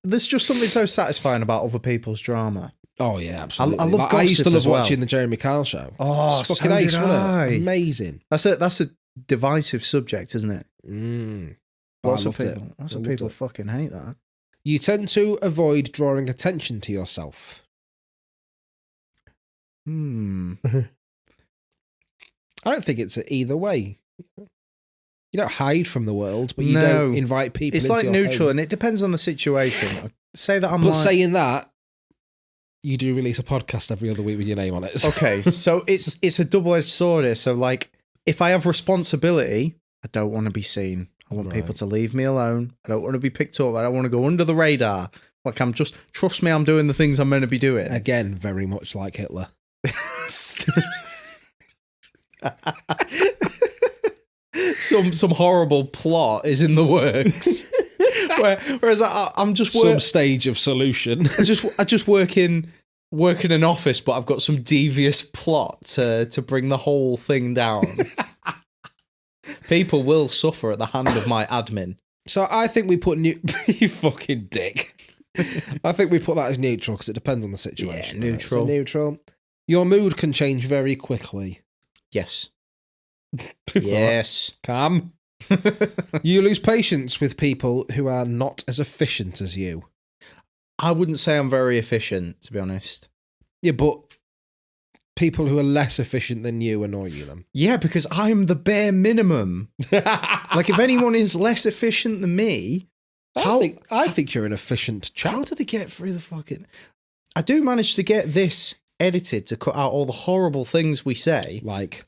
There's just something so satisfying about other people's drama. Oh, yeah, absolutely. I love gossip I used to love as well. watching the Jeremy Kyle show. Oh, it's fucking so ace, did wasn't I. it? Amazing. That's a divisive subject, isn't it? Lots of people fucking hate that. You tend to avoid drawing attention to yourself. I don't think it's either way. You don't hide from the world, but you don't invite people It's into like your neutral, home. and it depends on the situation. Say that But saying that, you do release a podcast every other week with your name on it. Okay, so it's a double-edged sword here. So, like, if I have responsibility, I don't want to be seen. I want people to leave me alone. I don't want to be picked up. I don't want to go under the radar. Like, trust me, I'm doing the things I'm meant to be doing. Again, very much like Hitler. Some horrible plot is in the works. Whereas I'm just some stage of solution. I just work in an office, but I've got some devious plot to bring the whole thing down. People will suffer at the hand of my admin. So I think we put you fucking dick. I think we put that as neutral because it depends on the situation. Yeah, neutral. So neutral. Your mood can change very quickly. Yes. Yes. Calm. You lose patience with people who are not as efficient as you. I wouldn't say I'm very efficient, to be honest. Yeah, but people who are less efficient than you annoy you then. Yeah, because I'm the bare minimum. Like, if anyone is less efficient than me, I think you're an efficient chap. How do they get through the fucking... I do manage to get this edited to cut out all the horrible things we say. Like...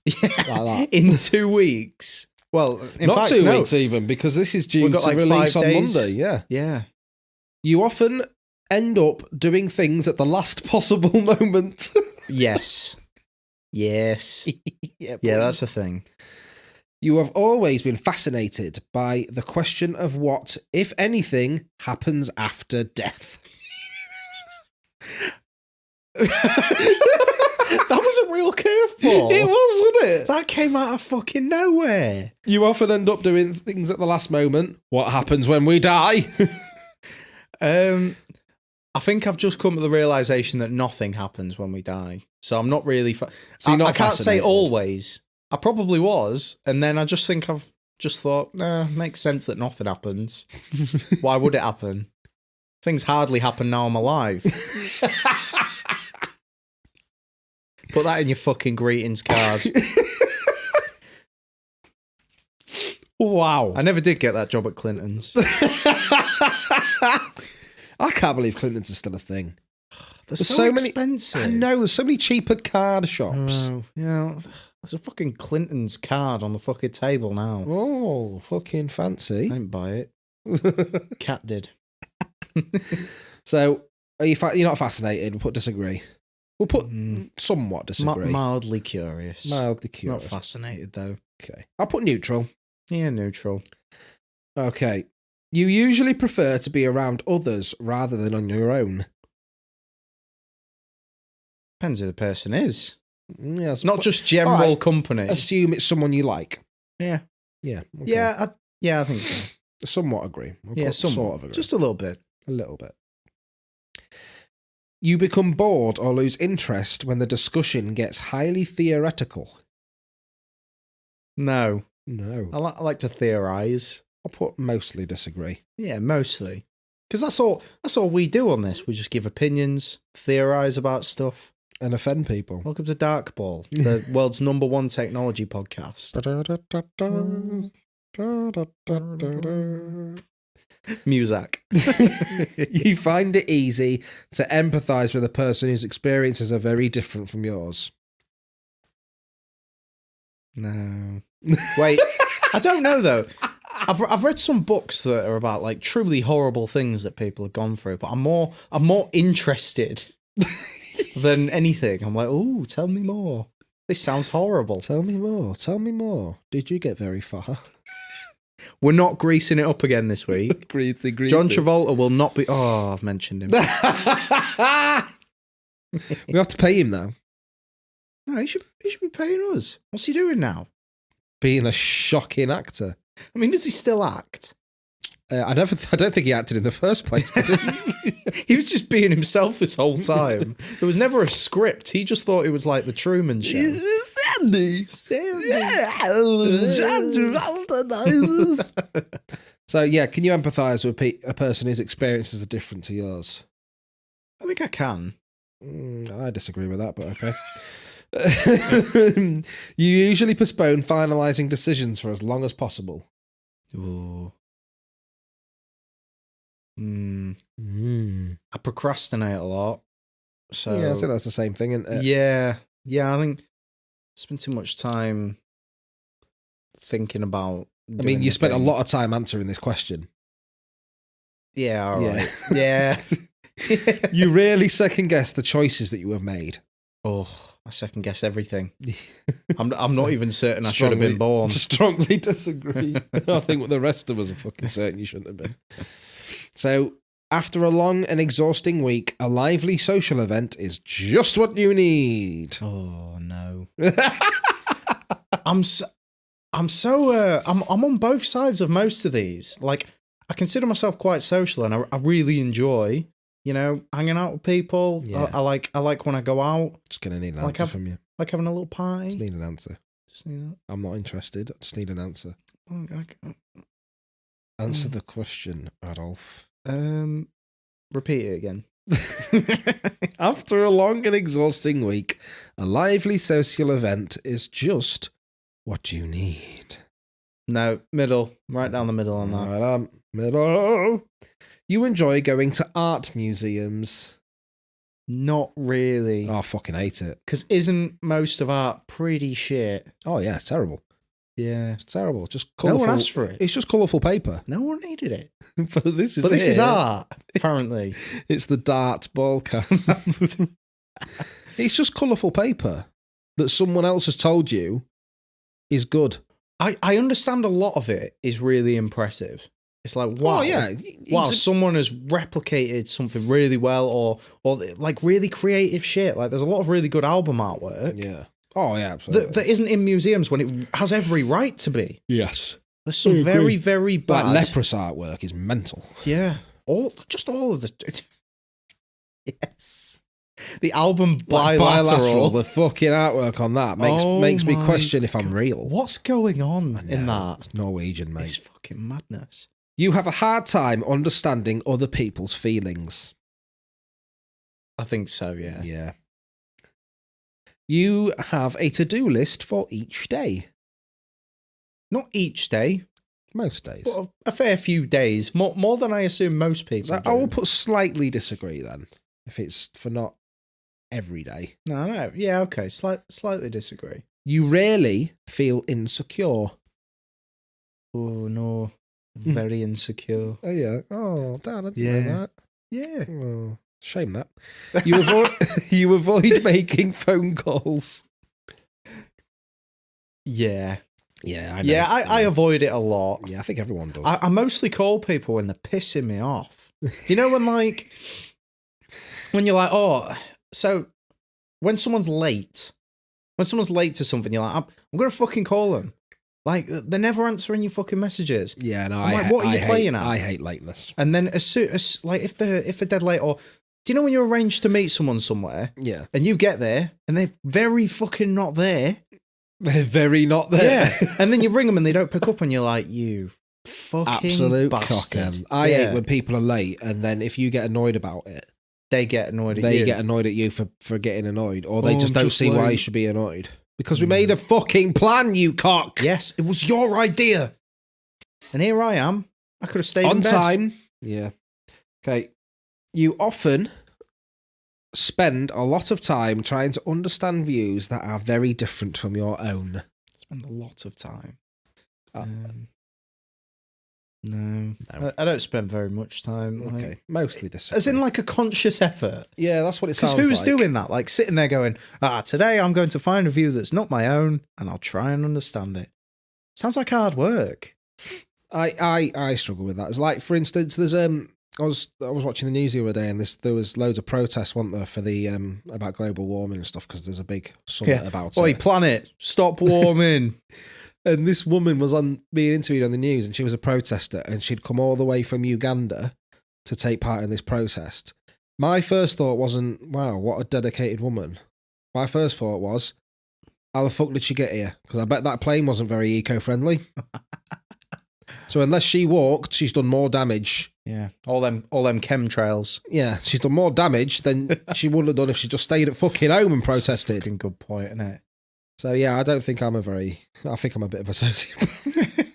Yeah, in 2 weeks. Well, not 2 weeks even, because this is due to release on Monday. Yeah. You often end up doing things at the last possible moment. Yes. Yeah, that's a thing. You have always been fascinated by the question of what, if anything, happens after death. That was a real curveball. It was, wasn't it? That came out of fucking nowhere. You often end up doing things at the last moment. What happens when we die? I think I've just come to the realisation that nothing happens when we die. So I'm not really... So you're not I can't say fascinated? always. I probably was. And then I just think I've just thought, makes sense that nothing happens. Why would it happen? Things hardly happen now I'm alive. Put that in your fucking greetings card. Wow. I never did get that job at Clinton's. I can't believe Clinton's is still a thing. They're There's so many- expensive. I know, there's so many cheaper card shops. Oh, yeah. There's a fucking Clinton's card on the fucking table now. Oh, fucking I fancy. didn't buy it. Cat did. So, you're not fascinated? We'll put disagree. We'll put somewhat disagree. Mildly curious. Mildly curious. Not fascinated, though. Okay. I'll put neutral. Yeah, neutral. Okay. You usually prefer to be around others rather than on your own. Depends who the person is. Yeah, Not just general Alright. company. Assume it's someone you like. Yeah. Yeah. Okay. Yeah, I think so. Somewhat agree. Yeah, Sort somewhat. of agree. Just a little bit. A little bit. You become bored or lose interest when the discussion gets highly theoretical. No. No. I like to theorise. I'll put mostly disagree. Yeah, mostly. Because that's all we do on this. We just give opinions, theorise about stuff. And offend people. Welcome to Dark Ball, the world's #1 technology podcast. Music. You find it easy to empathise with a person whose experiences are very different from yours. No. Wait, I don't know though. I've read some books that are about like truly horrible things that people have gone through, but I'm more interested than anything. I'm like, oh, tell me more. This sounds horrible. Tell me more. Tell me more. Did you get very far? We're not greasing it up again this week. Greasy. John Travolta will not be. Oh, I've mentioned him. We have to pay him now. No, he should be paying us. What's he doing now? Being a shocking actor. I mean, does he still act? I don't think he acted in the first place, did he? He was just being himself this whole time. There was never a script. He just thought it was like the Truman Show. Sandy. So, yeah, can you empathise with a person whose experiences are different to yours? I think I can. I disagree with that, but okay. You usually postpone finalising decisions for as long as possible. Ooh. I procrastinate a lot. So Yeah, I think that's the same thing, isn't it? yeah, I think I spend too much time thinking about. I mean, you spent a lot of time answering this question. Yeah, all right. Yeah. You really second guess the choices that you have made. Oh, I second guess everything. I'm not even certain I should have been born. Strongly disagree. I think the rest of us are fucking certain you shouldn't have been. So, after a long and exhausting week, a lively social event is just what you need. Oh no. I'm on both sides of most of these. Like, I consider myself quite social, and I really enjoy, hanging out with people. Yeah. I like when I go out. Just gonna need an answer from you. Like having a little party. Just need an answer. Just, I'm not interested. I just need an answer. okay. Answer the question, Adolf. Repeat it again. After a long and exhausting week, a lively social event is just what you need. No, middle. Right down the middle on that. Right, middle. You enjoy going to art museums. Not really. Oh, I fucking hate it. Because isn't most of art pretty shit? Oh, yeah, it's terrible. Yeah. It's terrible. Just No colourful. one asked for it. It's just colourful paper. No one needed it. But this is art, apparently. It's the Dart Ballcast. It's just colourful paper that someone else has told you is good. I understand a lot of it is really impressive. It's like, wow, Oh, yeah. wow, someone has replicated something really well, or like really creative shit. Like, there's a lot of really good album artwork. Yeah. Oh, yeah, absolutely. That isn't in museums when it has every right to be. Yes. There's some very, very bad. Like leprous artwork is mental. Yeah. All of the. Yes. The album bilateral. The fucking artwork on that makes me question if I'm real. What's going on in that? It's Norwegian, mate. It's fucking madness. You have a hard time understanding other people's feelings. I think so, yeah. Yeah. You have a to-do list for each day. Not each day. Most days. But a fair few days. More than I assume most people do. I will put slightly disagree then, if it's for not every day. No. Yeah, okay. Slightly disagree. You rarely feel insecure. Oh, no. Very insecure. Oh, yeah. Oh, Dad, I didn't know that. Yeah. Oh, shame that. You avoid making phone calls. Yeah. Yeah, I know. Yeah, I avoid it a lot. Yeah, I think everyone does. I mostly call people when they're pissing me off. Do you know when you're like, oh, so when someone's late to something, you're like, I'm going to fucking call them. Like, they're never answering your fucking messages. Yeah, no, I'm like, what are you playing at? I hate lateness. And then as soon as, like, if they're dead late, or do you know when you arrange to meet someone somewhere? Yeah. And you get there and they're very fucking not there. They're very not there. Yeah. And then you ring them and they don't pick up and you're like, you fucking absolute bastard. cockhead. I hate when people are late and then if you get annoyed about it, they get annoyed at you. They get annoyed at you for getting annoyed, or they just I'm don't see why late. you should be annoyed. Because we made a fucking plan, you cock. Yes, it was your idea. And here I am. I could have stayed On in bed. time. Yeah. Okay. You often spend a lot of time trying to understand views that are very different from your own. Spend a lot of time. No. I don't spend very much time. Okay. Like, Mostly disagree. as in like a conscious effort. Yeah, that's what it sounds Because like. who's doing that? Like sitting there going, today I'm going to find a view that's not my own and I'll try and understand it. Sounds like hard work. I struggle with that. It's like, for instance, there's I was watching the news the other day, and there was loads of protests, weren't there, for the about global warming and stuff, because there's a big summit about Oi, it. planet, stop warming. And this woman was being interviewed on the news, and she was a protester, and she'd come all the way from Uganda to take part in this protest. My first thought wasn't, wow, what a dedicated woman. My first thought was, how the fuck did she get here? Because I bet that plane wasn't very eco-friendly. So unless she walked, she's done more damage. Yeah, all them chemtrails. Yeah, she's done more damage than she would have done if she just stayed at fucking home and protested. Fucking good point, isn't it? So yeah, I think I'm a bit of a sociopath.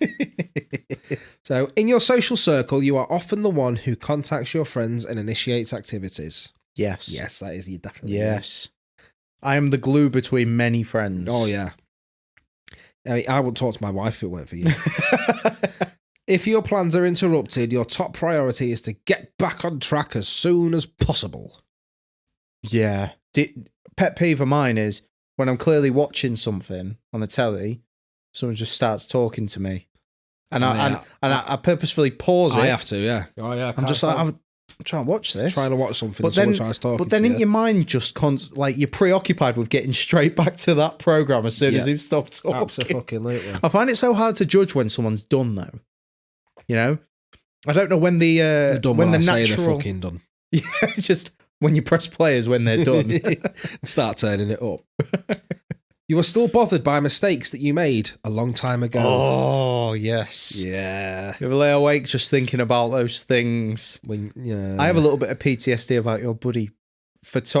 So in your social circle, you are often the one who contacts your friends and initiates activities. Yes. Yes, that is you definitely. Yes. I am the glue between many friends. Oh yeah. I wouldn't talk to my wife if it weren't for you. If your plans are interrupted, your top priority is to get back on track as soon as possible. Yeah. Pet peeve of mine is when I'm clearly watching something on the telly, someone just starts talking to me. And I purposefully pause it. I have to, yeah. Oh, yeah. I'm just like, I'm trying to watch this. Trying to watch something and someone tries talking But then to in you. your mind just like you're preoccupied with getting straight back to that program as soon as you've stopped talking. Absolutely. I find it so hard to judge when someone's done though. You know? I don't know when the natural fucking done. Yeah, just when you press play is when they're done. Start turning it up. You are still bothered by mistakes that you made a long time ago. Oh, yes. Yeah. You ever lay awake just thinking about those things? I have a little bit of PTSD about your buddy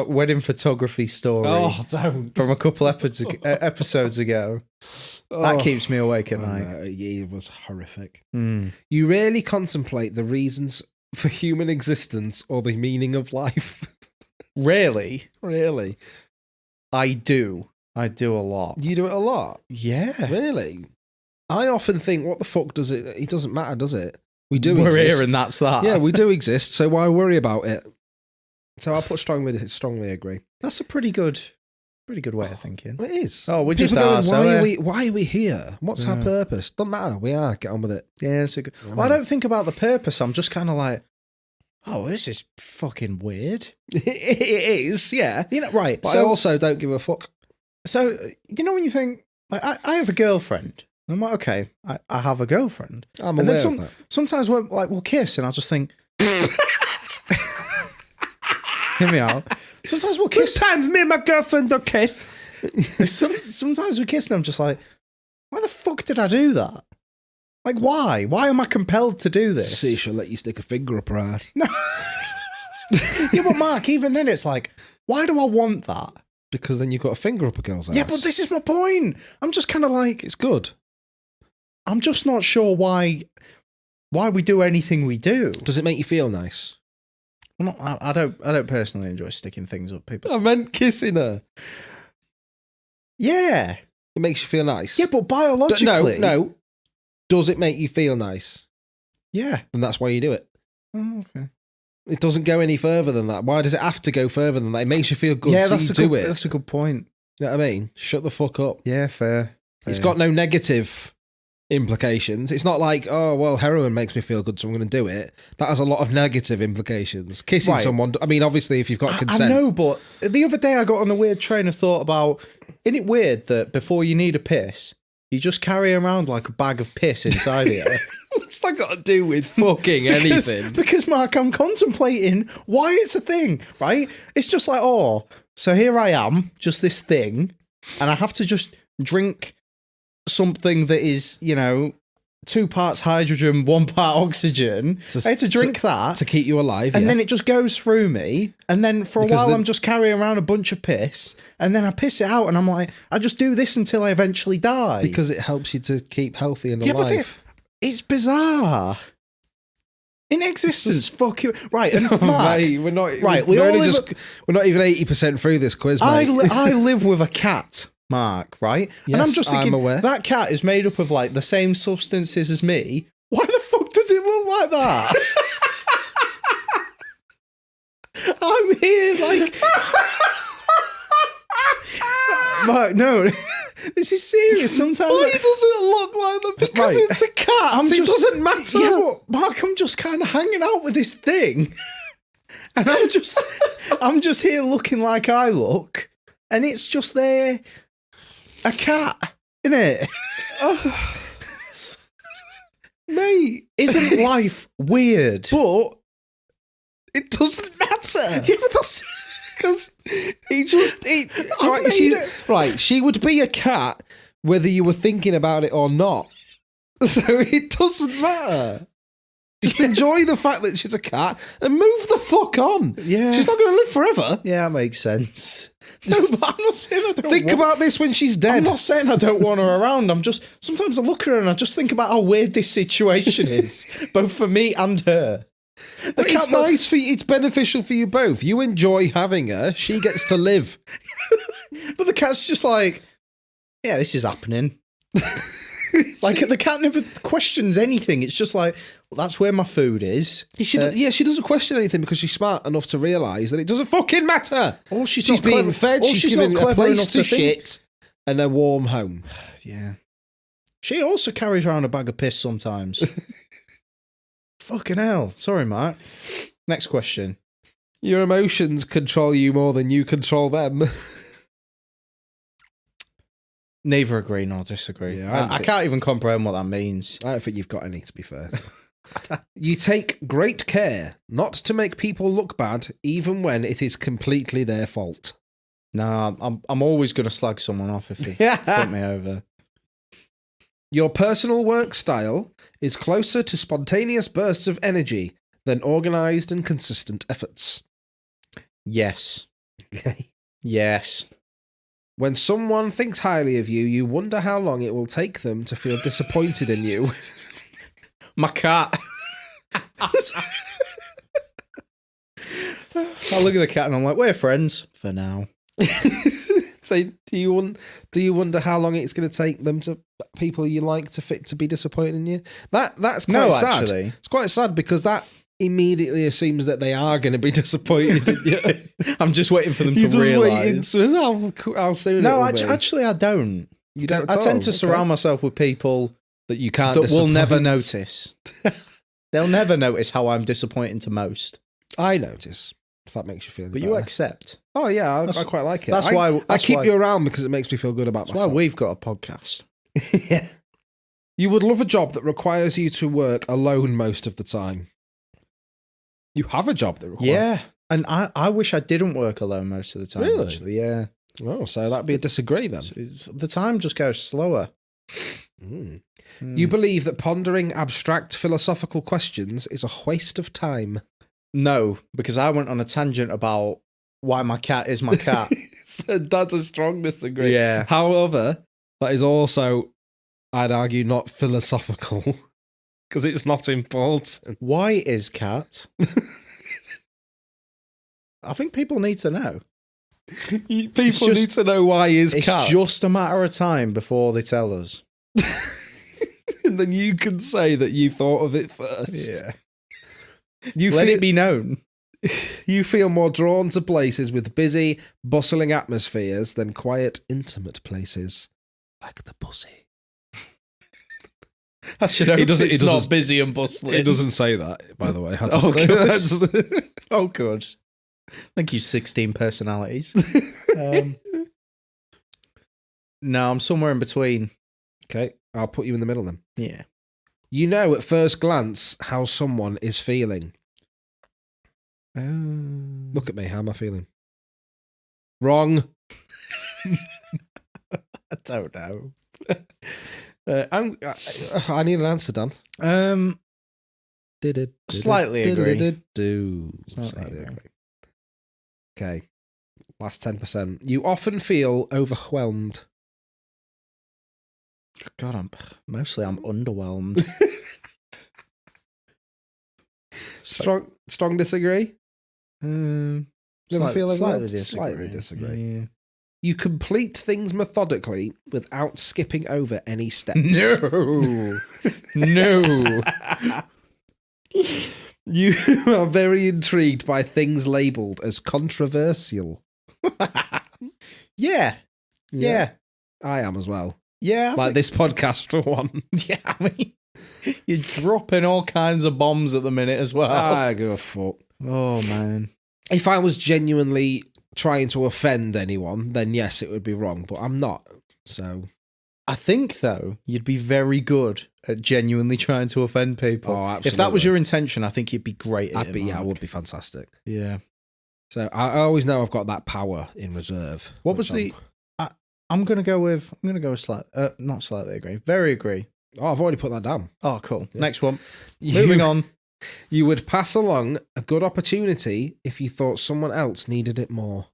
wedding photography story. Oh, don't. From a couple episodes ago. That keeps me awake at night. Yeah, it was horrific. Mm. You rarely contemplate the reasons for human existence or the meaning of life. Really? Really? I do a lot. You do it a lot? Yeah. Really? I often think, what the fuck does it? It doesn't matter, does it? We do We're exist. here and that's that. Yeah, we do exist, so why worry about it? So I'll put strongly agree. That's a pretty good Pretty good way of thinking. It is. Oh, we People just going, are. why are we here? What's our purpose? Doesn't matter. We are. Get on with it. Yeah, it's a good. Well, I don't think about the purpose. I'm just kind of like, oh, this is fucking weird. It is, yeah. You know, right? But so, I also don't give a fuck. So you know when you think, like, I have a girlfriend. And I'm like, okay, I have a girlfriend. I'm and aware then of that. sometimes we'll kiss, and I'll just think, hear me out. Sometimes we'll kiss. Sometimes me and my girlfriend will kiss. Sometimes we kiss, and I'm just like, why the fuck did I do that? Like, why? Why am I compelled to do this? See, she'll let you stick a finger up her ass. No. Yeah, but Mark, even then, it's like, why do I want that? Because then you've got a finger up a girl's ass. Yeah, but this is my point. I'm just kind of like, it's good. I'm just not sure why we do anything we do. Does it make you feel nice? Well, I don't personally enjoy sticking things up people. I meant kissing her. Yeah. It makes you feel nice. Yeah, but biologically. No. Does it make you feel nice? Yeah. Then that's why you do it. Oh, okay. It doesn't go any further than that. Why does it have to go further than that? It makes you feel good, Yeah, so you do it. That's a good point. You know what I mean? Shut the fuck up. Yeah, fair. It's got no negative implications. It's not like, oh, well, heroin makes me feel good, so I'm going to do it. That has a lot of negative implications. Kissing someone, I mean, obviously, if you've got consent. I know, but the other day I got on a weird train of thought about, isn't it weird that before you need a piss, you just carry around like a bag of piss inside you? What's that got to do with fucking anything? Because, Mark, I'm contemplating why it's a thing, right? It's just like, oh, so here I am, just this thing, and I have to just drink something that is, 2 parts hydrogen, 1 part oxygen. I had to drink that. To keep you alive, and then it just goes through me, and then for a while I'm just carrying around a bunch of piss, and then I piss it out, and I'm like, I just do this until I eventually die. Because it helps you to keep healthy and alive. But it's bizarre. In existence, fuck you. Right, and Mark, mate, we're not. Right, we're not even 80% through this quiz, mate. I live with a cat, Mark, right? Yes, and I'm just thinking, I'm aware. That cat is made up of like the same substances as me. Why the fuck does it look like that? I'm here like... Mark, no... This is serious. Sometimes why does it look like that? Because it's a cat. It doesn't matter. Yeah, but Mark, I'm just kind of hanging out with this thing, and I'm just here looking like I look, and it's just there, a cat, isn't it? Oh. Mate, isn't life weird? But it doesn't matter. Yeah, but that's. Because she would be a cat whether you were thinking about it or not. So it doesn't matter. Just enjoy the fact that she's a cat and move the fuck on. Yeah. She's not going to live forever. Yeah, that makes sense. No, but I'm not saying I don't think about this when she's dead. I'm not saying I don't want her around. Sometimes I look at her and I just think about how weird this situation is, both for me and her. It's nice for you. It's beneficial for you both. You enjoy having her. She gets to live. But the cat's just like, yeah, this is happening. Like, the cat never questions anything. It's just like, well, that's where my food is. She doesn't question anything because she's smart enough to realise that it doesn't fucking matter. She's being fed. She's given a place to shit and a warm home. Yeah. She also carries around a bag of piss sometimes. Fucking hell. Sorry, Mark. Next question. Your emotions control you more than you control them. Neither agree nor disagree. Yeah, I can't even comprehend what that means. I don't think you've got any, to be fair. You take great care not to make people look bad, even when it is completely their fault. No, I'm always going to slag someone off if they fuck me over. Your personal work style is closer to spontaneous bursts of energy than organised and consistent efforts. Yes. Okay. Yes. When someone thinks highly of you, you wonder how long it will take them to feel disappointed in you. My cat. I look at the cat and I'm like, we're friends for now. So do you wonder how long it's going to take them to people you like to be disappointed in you? That's quite sad. Actually. It's quite sad because that immediately assumes that they are going to be disappointed in you. I'm just waiting for them You're to just realise. waiting to how soon No, it will be. actually, I don't. You don't. I tend to surround myself with people that you can't. that will never disappoint. notice. They'll never notice how I'm disappointing to most. I notice. If that makes you feel. But better. you accept. Oh yeah, I quite like it. That's why I keep you around because it makes me feel good about That's myself. why we've got a podcast. Yeah. You would love a job that requires you to work alone most of the time. You have a job that requires. Yeah, and I wish I didn't work alone most of the time. Really? Actually, yeah. Oh, so that'd be a disagree then. The time just goes slower. You believe that pondering abstract philosophical questions is a waste of time. No, because I went on a tangent about why my cat is my cat. So that's a strong disagree. Yeah. However, that is also, I'd argue, not philosophical because it's not important. Why is cat? I think people need to know. People need to know why is cat. It's just a matter of time before they tell us. And then you can say that you thought of it first. Yeah. Let it be known. You feel more drawn to places with busy, bustling atmospheres than quiet, intimate places. Like the pussy. I should hope it's not doesn't, busy and bustling. It doesn't say that, by the way. Good. Oh, good. Thank you, 16 personalities. No, I'm somewhere in between. Okay, I'll put you in the middle then. Yeah. You know at first glance how someone is feeling. Look at me, how am I feeling? Wrong. I don't know. I need an answer, Dan. Slightly agree. Slightly agree. Okay. Last 10%. You often feel overwhelmed. God, I'm underwhelmed. Strong disagree? Slightly disagree. Yeah. You complete things methodically without skipping over any steps. No. No. You are very intrigued by things labelled as controversial. Yeah. I am as well. Yeah. Like this podcast, for one. Yeah, I mean, you're dropping all kinds of bombs at the minute as well. I go a fuck. Oh, man. If I was genuinely trying to offend anyone, then yes, it would be wrong, but I'm not. So I think, though, you'd be very good at genuinely trying to offend people. Oh, absolutely. If that was your intention, I think you'd be great at it. I would be fantastic. Yeah. So I always know I've got that power in reserve. What was the... I'm going to go with not slightly agree. Very agree. Oh, I've already put that down. Oh, cool. Yeah. Next one. Moving Moving on. You would pass along a good opportunity if you thought someone else needed it more.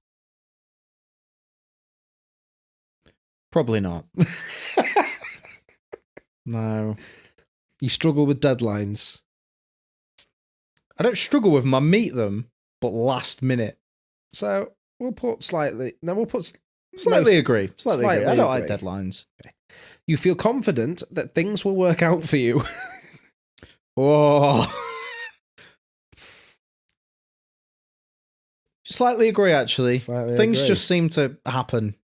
Probably not. No. You struggle with deadlines. I don't struggle with them. I meet them, but last minute. So we'll put slightly... No, we'll put... Slightly agree. Slightly agree. I don't like agree. deadlines. Okay. You feel confident that things will work out for you. Oh. Slightly agree, actually. Things just seem to happen.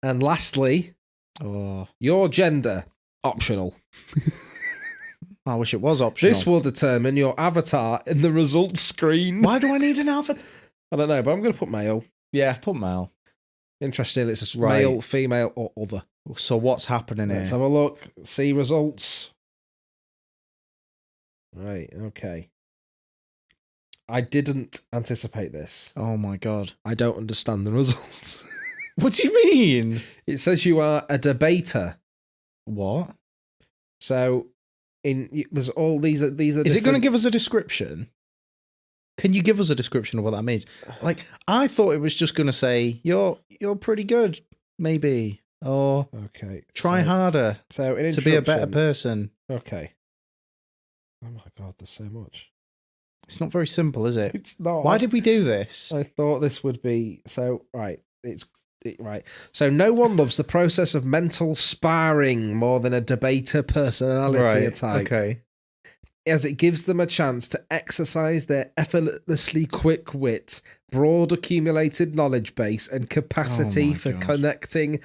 And lastly, your gender, optional. I wish it was optional. This will determine your avatar in the results screen. Why do I need an avatar? I don't know, but I'm going to put male. Yeah, put male. Interesting, it's a male, female, or other. So what's happening here? Let's have a look. See results. Right, okay. I didn't anticipate this. Oh my God. I don't understand the results. What do you mean? It says you are a debater. What? So, there's all these are. Is it going to give us a description? Can you give us a description of what that means? Like, I thought it was just going to say you're pretty good, maybe, or try harder to be a better person. Okay. Oh my God, there's so much. It's not very simple, is it? It's not. Why did we do this? I thought this would be right. Right. So no one loves the process of mental sparring more than a debater personality type. Okay. as it gives them a chance to exercise their effortlessly quick wit, broad accumulated knowledge base, and capacity for connecting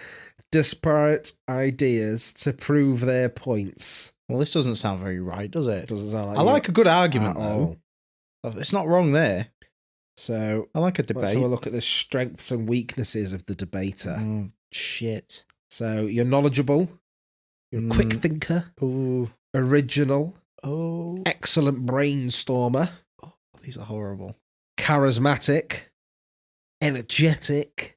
disparate ideas to prove their points. Well, this doesn't sound very right, does it? Doesn't sound like I like a good argument, at though. all. It's not wrong there. So I like a debate. let's have a look at the strengths and weaknesses of the debater. Oh, shit. So you're knowledgeable, you're a quick thinker, original, excellent brainstormer. Oh, these are horrible. Charismatic, energetic.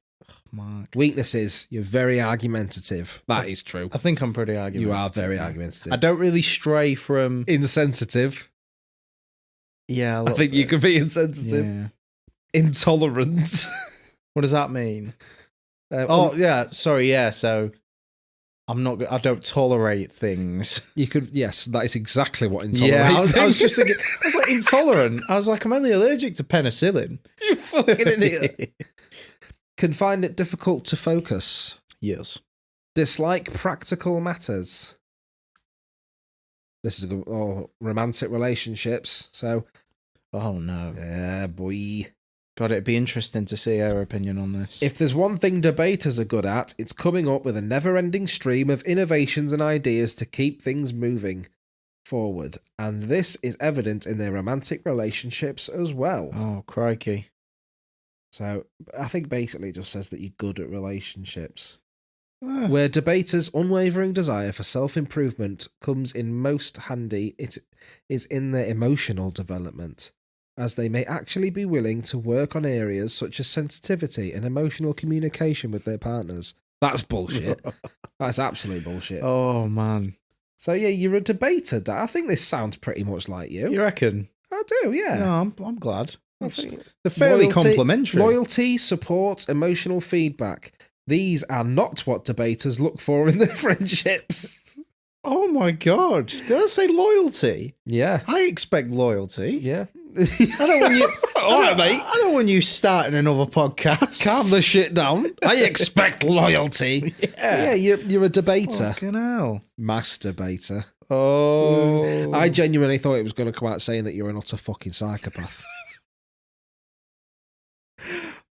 Marc. Weaknesses, you're very argumentative. That is true. I think I'm pretty argumentative. You are very argumentative. I don't really stray from... Insensitive. Yeah, I think you could be insensitive. Yeah. Intolerant. What does that mean? So I don't tolerate things. You could, yes, that is exactly what intolerant. Yeah, I was just thinking, I was like, intolerant. I was like, I'm only allergic to penicillin. You fucking idiot. Can find it difficult to focus. Yes. Dislike practical matters. This is a good, romantic relationships. So, oh no. Yeah, boy. God, it'd be interesting to see her opinion on this. If there's one thing debaters are good at, it's coming up with a never-ending stream of innovations and ideas to keep things moving forward. And this is evident in their romantic relationships as well. Oh, crikey. So I think basically it just says that you're good at relationships. Where debaters' unwavering desire for self-improvement comes in most handy, it is in their emotional development, as they may actually be willing to work on areas such as sensitivity and emotional communication with their partners. That's bullshit. That's absolute bullshit. Oh, man. So yeah, you're a debater, Dad. I think this sounds pretty much like you. You reckon? I do, yeah. No, I'm glad. They're fairly complimentary. Loyalty, support, emotional feedback. These are not what debaters look for in their friendships. Oh my God. Did I say loyalty? Yeah. I expect loyalty. Yeah. I don't want you. All right, mate. I don't want you starting another podcast. Calm the shit down. I expect loyalty. Yeah, you're a debater. Fucking hell. Masturbator. Oh. I genuinely thought it was going to come out saying that you're an utter fucking psychopath.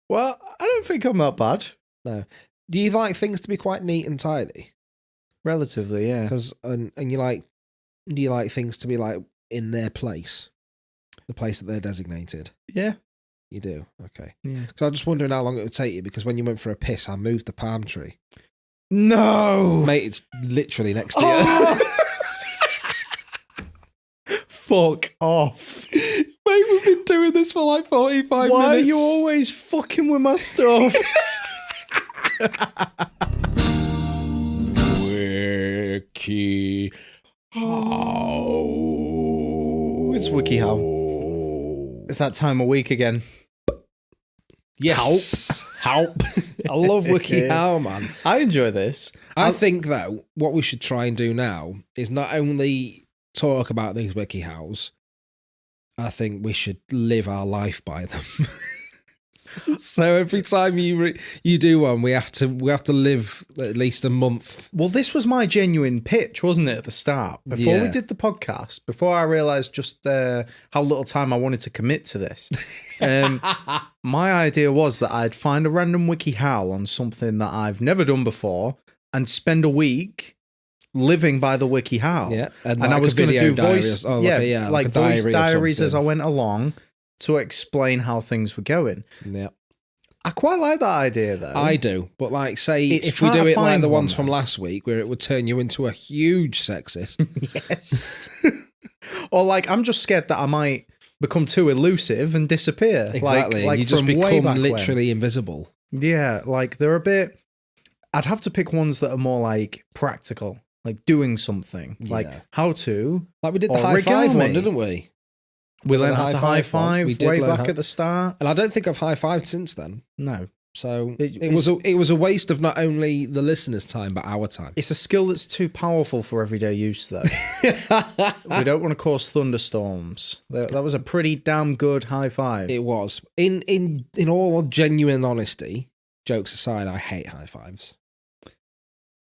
Well, I don't think I'm that bad. No. Do you like things to be quite neat and tidy? Relatively, yeah. And do you like things to be like in their place? The place that they're designated? Yeah. You do? Okay. Yeah. So I'm just wondering how long it would take you, because when you went for a piss, I moved the palm tree. No! Mate, it's literally next to you. Fuck off. Mate, we've been doing this for like 45 minutes. Why are you always fucking with my stuff? Wiki How. It's Wiki How. It's that time of week again. Yes. Help. I love Wiki How, man. I enjoy this. I think, though, what we should try and do now is not only talk about these Wiki Hows, I think we should live our life by them. So every time you do one, we have to live at least a month. Well, this was my genuine pitch, wasn't it, at the start? Before we did the podcast, before I realised just how little time I wanted to commit to this, my idea was that I'd find a random Wiki How on something that I've never done before and spend a week living by the Wiki How. Yeah, and I was going to do voice, voice diaries as I went along, to explain how things were going. Yeah. I quite like that idea, though. I do. But, like, say, if we do it like the ones from last week, where it would turn you into a huge sexist. Yes. Or, like, I'm just scared that I might become too elusive and disappear. Exactly. Like you just become literally invisible. Yeah. Like, they're a bit... I'd have to pick ones that are more, like, practical. Like, doing something. Like, how to... Like, we did the high five one, didn't we? We learned how to high five way back at the start. And I don't think I've high fived since then. No. So it was a waste of not only the listeners' time, but our time. It's a skill that's too powerful for everyday use, though. We don't want to cause thunderstorms. That was a pretty damn good high five. It was. In all genuine honesty, jokes aside, I hate high fives.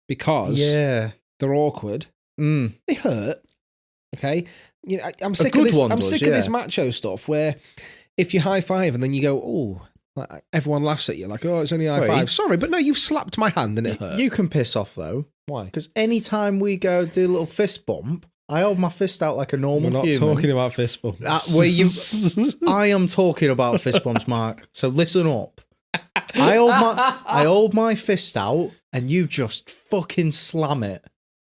Because they're awkward. They hurt. Okay, you know, I'm sick of this. I'm sick of this macho stuff where if you high five and then you go, oh, like, everyone laughs at you like, oh, it's only a high five. Sorry, but no, you've slapped my hand and it hurt. You can piss off though. Why? Because anytime we go do a little fist bump, I hold my fist out like a normal human. We're not talking about fist bumps. I am talking about fist bumps, Mark. So listen up. I hold my fist out and you just fucking slam it.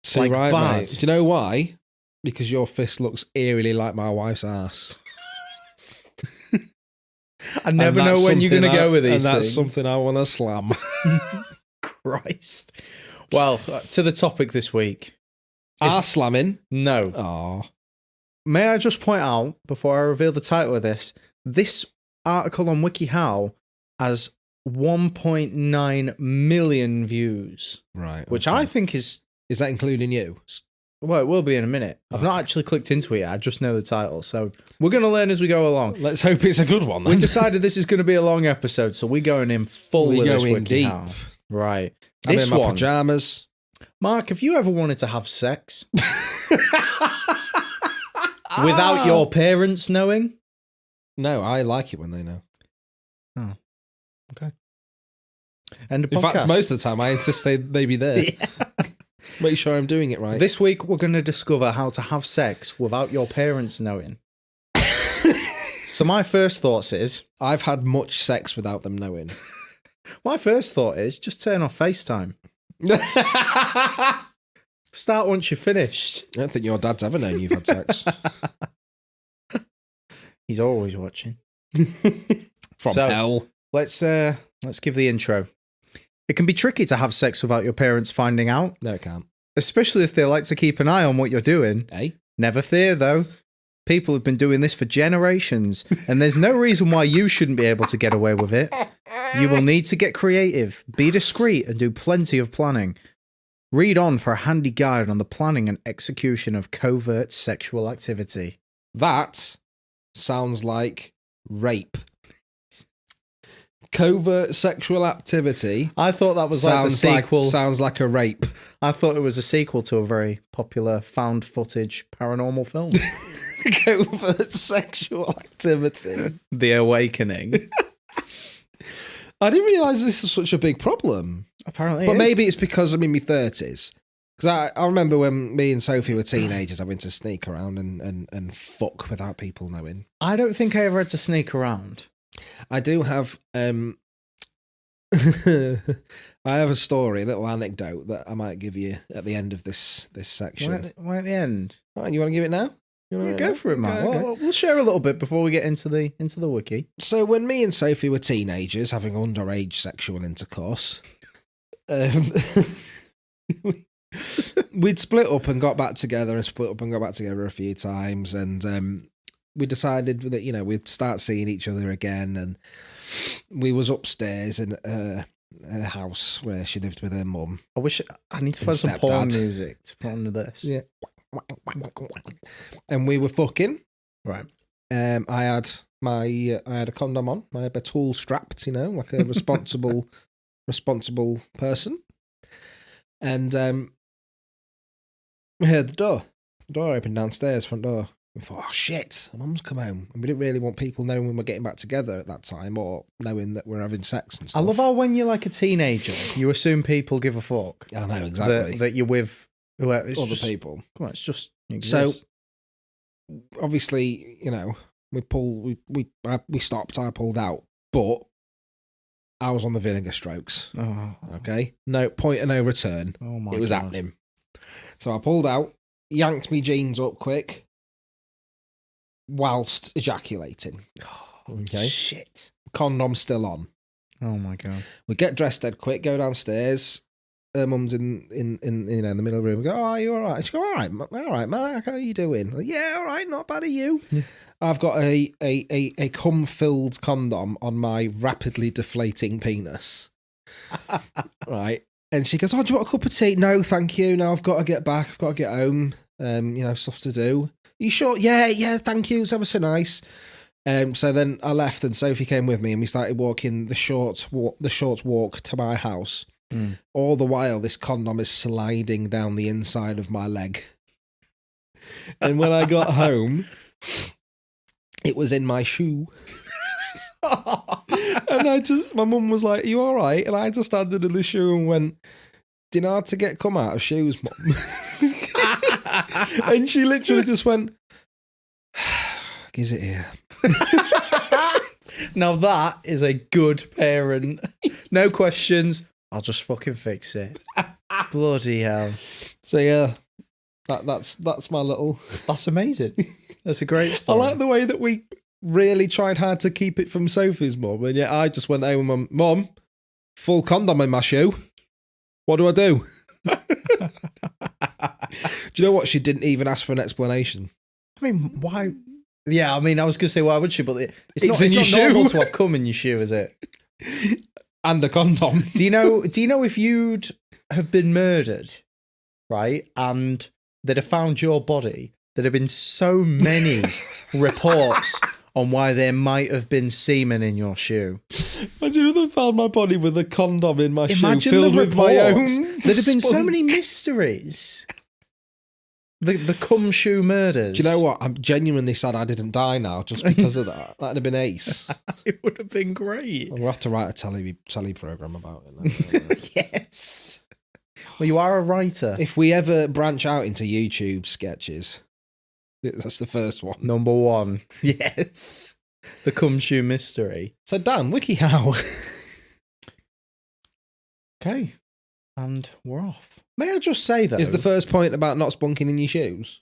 See, like right, bad. Mate. Do you know why? Because your fist looks eerily like my wife's ass. I never know when you're going to go with these things. And that's something I want to slam. Christ. Well, to the topic this week. Ass slamming? No. Oh. May I just point out, before I reveal the title of this article on WikiHow has 1.9 million views. Right. Which I think is... Is that including you? Well, it will be in a minute. I've not actually clicked into it yet. I just know the title. So we're going to learn as we go along. Let's hope it's a good one, then. We decided this is going to be a long episode, so we're going in full with this WikiHow. Right. This I'm in my pajamas. Mark, have you ever wanted to have sex? Without your parents knowing? No, I like it when they know. Oh, okay. And in fact, most of the time, I insist they be there. Yeah. Make sure I'm doing it right. This week, we're going to discover how to have sex without your parents knowing. So my first thoughts is... I've had much sex without them knowing. My first thought is just turn off FaceTime. Start once you're finished. I don't think your dad's ever known you've had sex. He's always watching. From hell. Let's give the intro. It can be tricky to have sex without your parents finding out. No, it can't. Especially if they like to keep an eye on what you're doing. Hey? Never fear, though. People have been doing this for generations, and there's no reason why you shouldn't be able to get away with it. You will need to get creative, be discreet, and do plenty of planning. Read on for a handy guide on the planning and execution of covert sexual activity. That sounds like rape. Covert sexual activity. I thought that was like the sequel. Sounds like a rape. I thought it was a sequel to a very popular found footage paranormal film. Covert sexual activity. The Awakening. I didn't realise this was such a big problem. Apparently, but maybe it's because I'm in my 30s. Because I remember when me and Sophie were teenagers, I went to sneak around and fuck without people knowing. I don't think I ever had to sneak around. I do have I have a story, a little anecdote that I might give you at the end of this section. Why at the end? Oh, you want to give it now? Go for it, man. Okay. We'll share a little bit before we get into the wiki. So when me and Sophie were teenagers having underage sexual intercourse, we'd split up and got back together a few times, and we decided that, you know, we'd start seeing each other again, and we was upstairs in her house where she lived with her mum. I need to find some porn music to put under this. Yeah. And we were fucking. Right. I had a condom on. I had my tool strapped, you know, like a responsible person. And we heard the door open downstairs, front door. We thought, oh shit, mum's come home. And we didn't really want people knowing when we're getting back together at that time, or knowing that we're having sex and stuff. I love how when you're like a teenager, you assume people give a fuck. I know, exactly. That you're with other people. Come on, it's just so. Obviously, you know, we stopped. I pulled out, but I was on the vinegar strokes. Oh. Okay, no point of no return. Oh my! It was God. happening. So I pulled out, yanked me jeans up quick, whilst ejaculating. Okay, shit. Condom still on. Oh my God! We get dressed dead quick, go downstairs. Her mum's in you know, in the middle of the room. We go, oh, are you all right? She go, all right, Mark, how are you doing? Like, yeah, all right, not bad. Are you? Yeah. I've got a cum-filled condom on my rapidly deflating penis. Right, and she goes, oh, do you want a cup of tea? No, thank you. No, I've got to get back. I've got to get home. You know, stuff to do. Are you sure? Yeah, thank you. It's ever so nice. So then I left, and Sophie came with me, and we started walking the short walk to my house. All the while, this condom is sliding down the inside of my leg. And when I got home, it was in my shoe. And my mum was like, "Are you all right?" And I just handed her the shoe and went, "Do you know how to get cum out of shoes, Mum?" And she literally just went, "Is it here?" Now that is a good parent. No questions. I'll just fucking fix it. Bloody hell. So yeah, that's my little. That's amazing. That's a great story. I like the way that we really tried hard to keep it from Sophie's mum, and yet I just went home and Mum, full condom in my shoe. What do I do? Do you know what? She didn't even ask for an explanation. I mean, why? Yeah, I mean, I was going to say, why would she? But it's not in your normal shoe. to have cum in your shoe, is it? And a condom. Do you know if you'd have been murdered, right, and they'd have found your body, there'd have been so many reports on why there might have been semen in your shoe. Imagine if they found my body with a condom in my shoe Imagine filled the with my own. reports. There'd have been so spunk. many mysteries. The cum shoe murders. Do you know what? I'm genuinely sad I didn't die now just because of that. That'd have been ace. It would have been great. We'll have to write a telly program about it. Yes. Well, you are a writer. If we ever branch out into YouTube sketches, that's the first one. Number one. Yes. The cum shoe mystery. So Dan, WikiHow. Okay. And we're off. May I just say, though... Is the first point about not spunking in your shoes?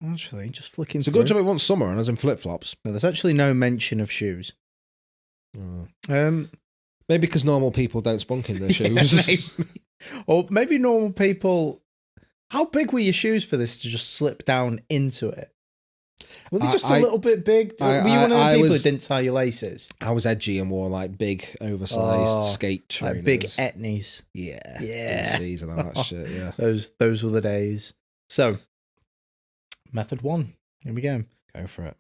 Actually, just flicking It's a through. good job it wasn't summer and I was in flip-flops. No, there's actually no mention of shoes. Maybe because normal people don't spunk in their shoes. Yeah, maybe. Or maybe normal people... How big were your shoes for this to just slip down into it? Were they just a little bit big? Were you one of the people who didn't tie your laces? I was edgy and wore like big, oversized skate trainers. Like big etnies. Yeah. Yeah. DCs and all that shit, yeah. Those were the days. So, method 1. Here we go. Go for it.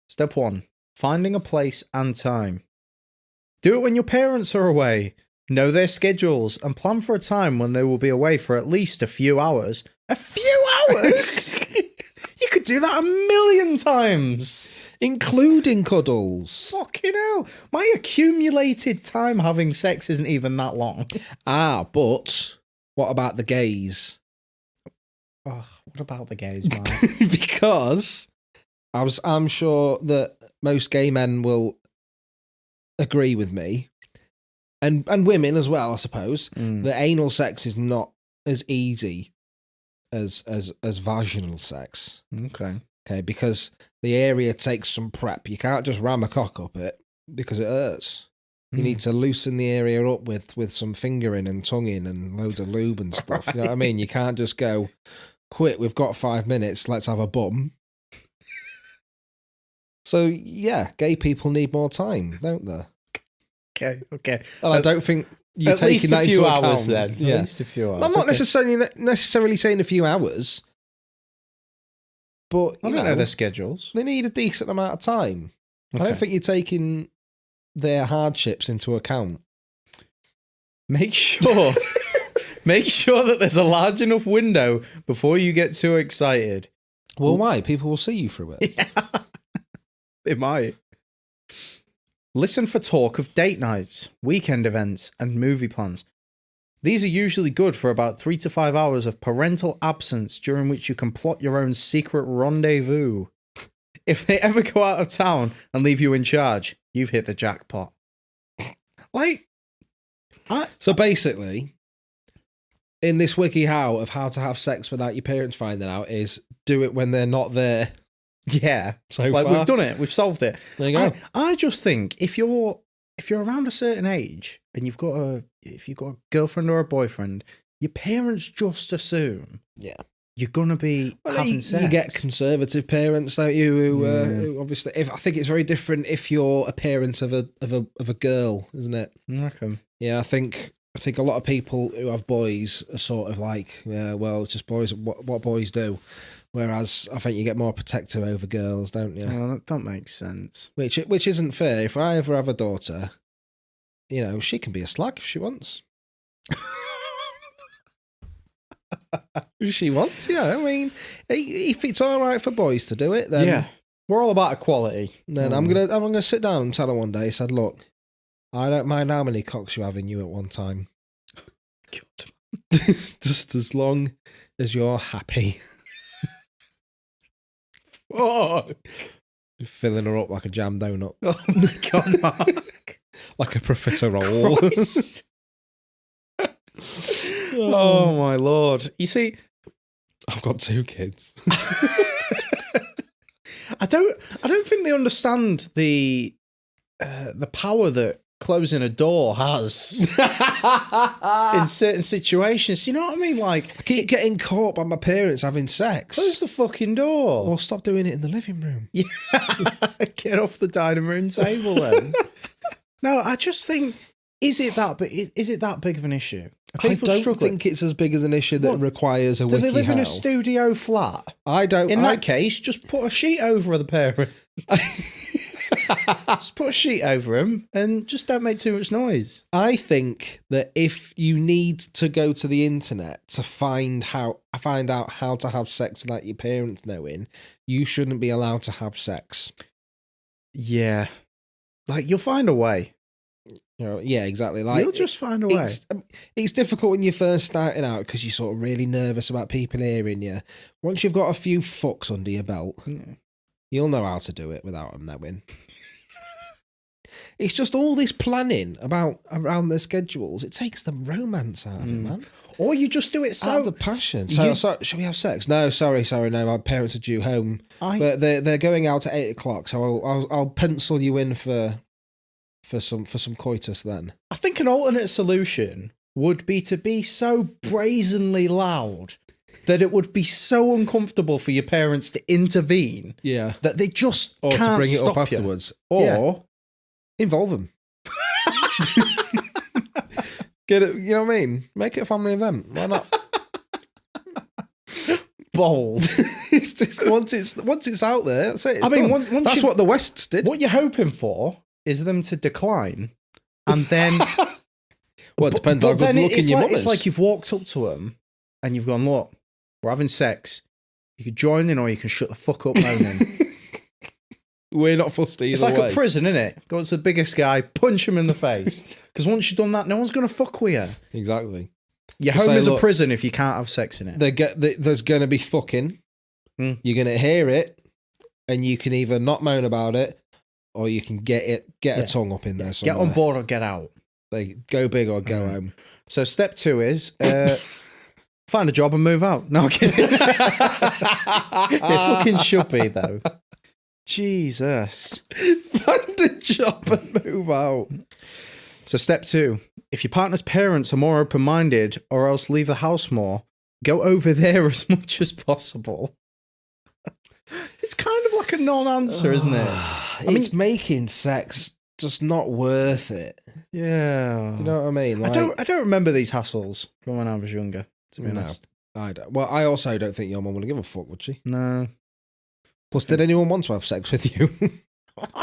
Step 1. Finding a place and time. Do it when your parents are away. Know their schedules and plan for a time when they will be away for at least a few hours. A few hours? You could do that 1,000,000 times. Including cuddles. Fucking hell. My accumulated time having sex isn't even that long. But what about the gays? Oh, what about the gays, Mark? Because I'm sure that most gay men will agree with me, and women as well, I suppose, that anal sex is not as easy as vaginal sex. Okay, because the area takes some prep. You can't just ram a cock up it because it hurts. You need to loosen the area up with some fingering and tonguing and loads of lube and stuff. Right. You know what I mean? You can't just go, "Quit, we've got 5 minutes, let's have a bum." So, yeah, gay people need more time, don't they? Okay. And I don't think you're at least taking that a few into hours account. then. Yeah. At least a few hours. I'm not necessarily saying a few hours, but I don't know their schedules. They need a decent amount of time. Okay. I don't think you're taking their hardships into account. Make sure that there's a large enough window before you get too excited. Well, why? People will see you through it. Yeah. They might. Listen for talk of date nights, weekend events, and movie plans. These are usually good for about 3 to 5 hours of parental absence during which you can plot your own secret rendezvous. If they ever go out of town and leave you in charge, you've hit the jackpot. So basically, in this WikiHow of how to have sex without your parents finding out is do it when they're not there. Yeah. So far. we've done it. We've solved it. There you go. I just think if you're around a certain age and you've got a girlfriend or a boyfriend, your parents just assume you're gonna be having sex. You get conservative parents, don't you? Who obviously, I think it's very different if you're a parent of a girl, isn't it? Okay. Yeah, I think a lot of people who have boys are sort of like, yeah, well, it's just boys. What boys do. Whereas I think you get more protective over girls, don't you? Well, that makes sense. Which isn't fair. If I ever have a daughter, she can be a slag if she wants. She wants, yeah. I mean, if it's all right for boys to do it, then we're all about equality. Then I'm gonna sit down and tell her one day. Said, look, I don't mind how many cocks you have in you at one time. God. Just as long as you're happy. Oh, filling her up like a jam donut. Oh my God, Marc. Like a profiterole. Oh my Lord. You see, I've got 2 kids. I don't think they understand the power that closing a door has in certain situations. You know what I mean? Like, I keep getting caught by my parents having sex. close the fucking door. Or stop doing it in the living room. Yeah. Get off the dining room table then. No, I just think, is it that big of an issue? Are people I don't struggling? think it's as big as an issue that requires a Do they live in WikiHow. a studio flat? I don't. In that case, just put a sheet over the parent. Just put a sheet over him and just don't make too much noise. I think that if you need to go to the internet to find out how to have sex without your parents knowing, you shouldn't be allowed to have sex. Yeah. Like, you'll find a way. You know, yeah, exactly. Like, you'll just find a way. It's difficult when you're first starting out because you're sort of really nervous about people hearing you. Once you've got a few fucks under your belt, you'll know how to do it without them knowing. It's just all this planning around their schedules. It takes the romance out of it, man. Or you just do it Out of the passion. So, shall we have sex? No, sorry, no. My parents are due home, but they're going out at 8:00. So I'll pencil you in for some coitus then. I think an alternate solution would be to be so brazenly loud that it would be so uncomfortable for your parents to intervene. Yeah, that they just or can't to bring it stop up afterwards, or involve them. Get it? You know what I mean? Make it a family event. Why not? Bold. It's just once it's out there. That's it. I mean, once that's what the Wests did. What you're hoping for is them to decline, and then. Well, it depends how good looking your mum is. It's like you've walked up to them and you've gone, look, we're having sex. You can join in or you can shut the fuck up moaning. We're not fussed either It's like way. a prison, isn't it? Go to the biggest guy, punch him in the face. Because once you've done that, no one's going to fuck with you. Exactly. Your home is a prison if you can't have sex in it. There's going to be fucking. You're going to hear it, and you can either not moan about it, or you can get a tongue up in there somewhere. Get on board or get out. Like, go big or go home. So step 2 is find a job and move out. No, I'm kidding. It fucking should be, though. Jesus. Find a job and move out. So step 2, if your partner's parents are more open-minded or else leave the house more, go over there as much as possible. It's kind of like a non-answer, isn't it? It's making sex just not worth it. Yeah. Do you know what I mean? Like, I don't remember these hassles from when I was younger, to be honest. No, I don't. Well, I also don't think your mum would give a fuck, would she? No. Plus, did anyone want to have sex with you?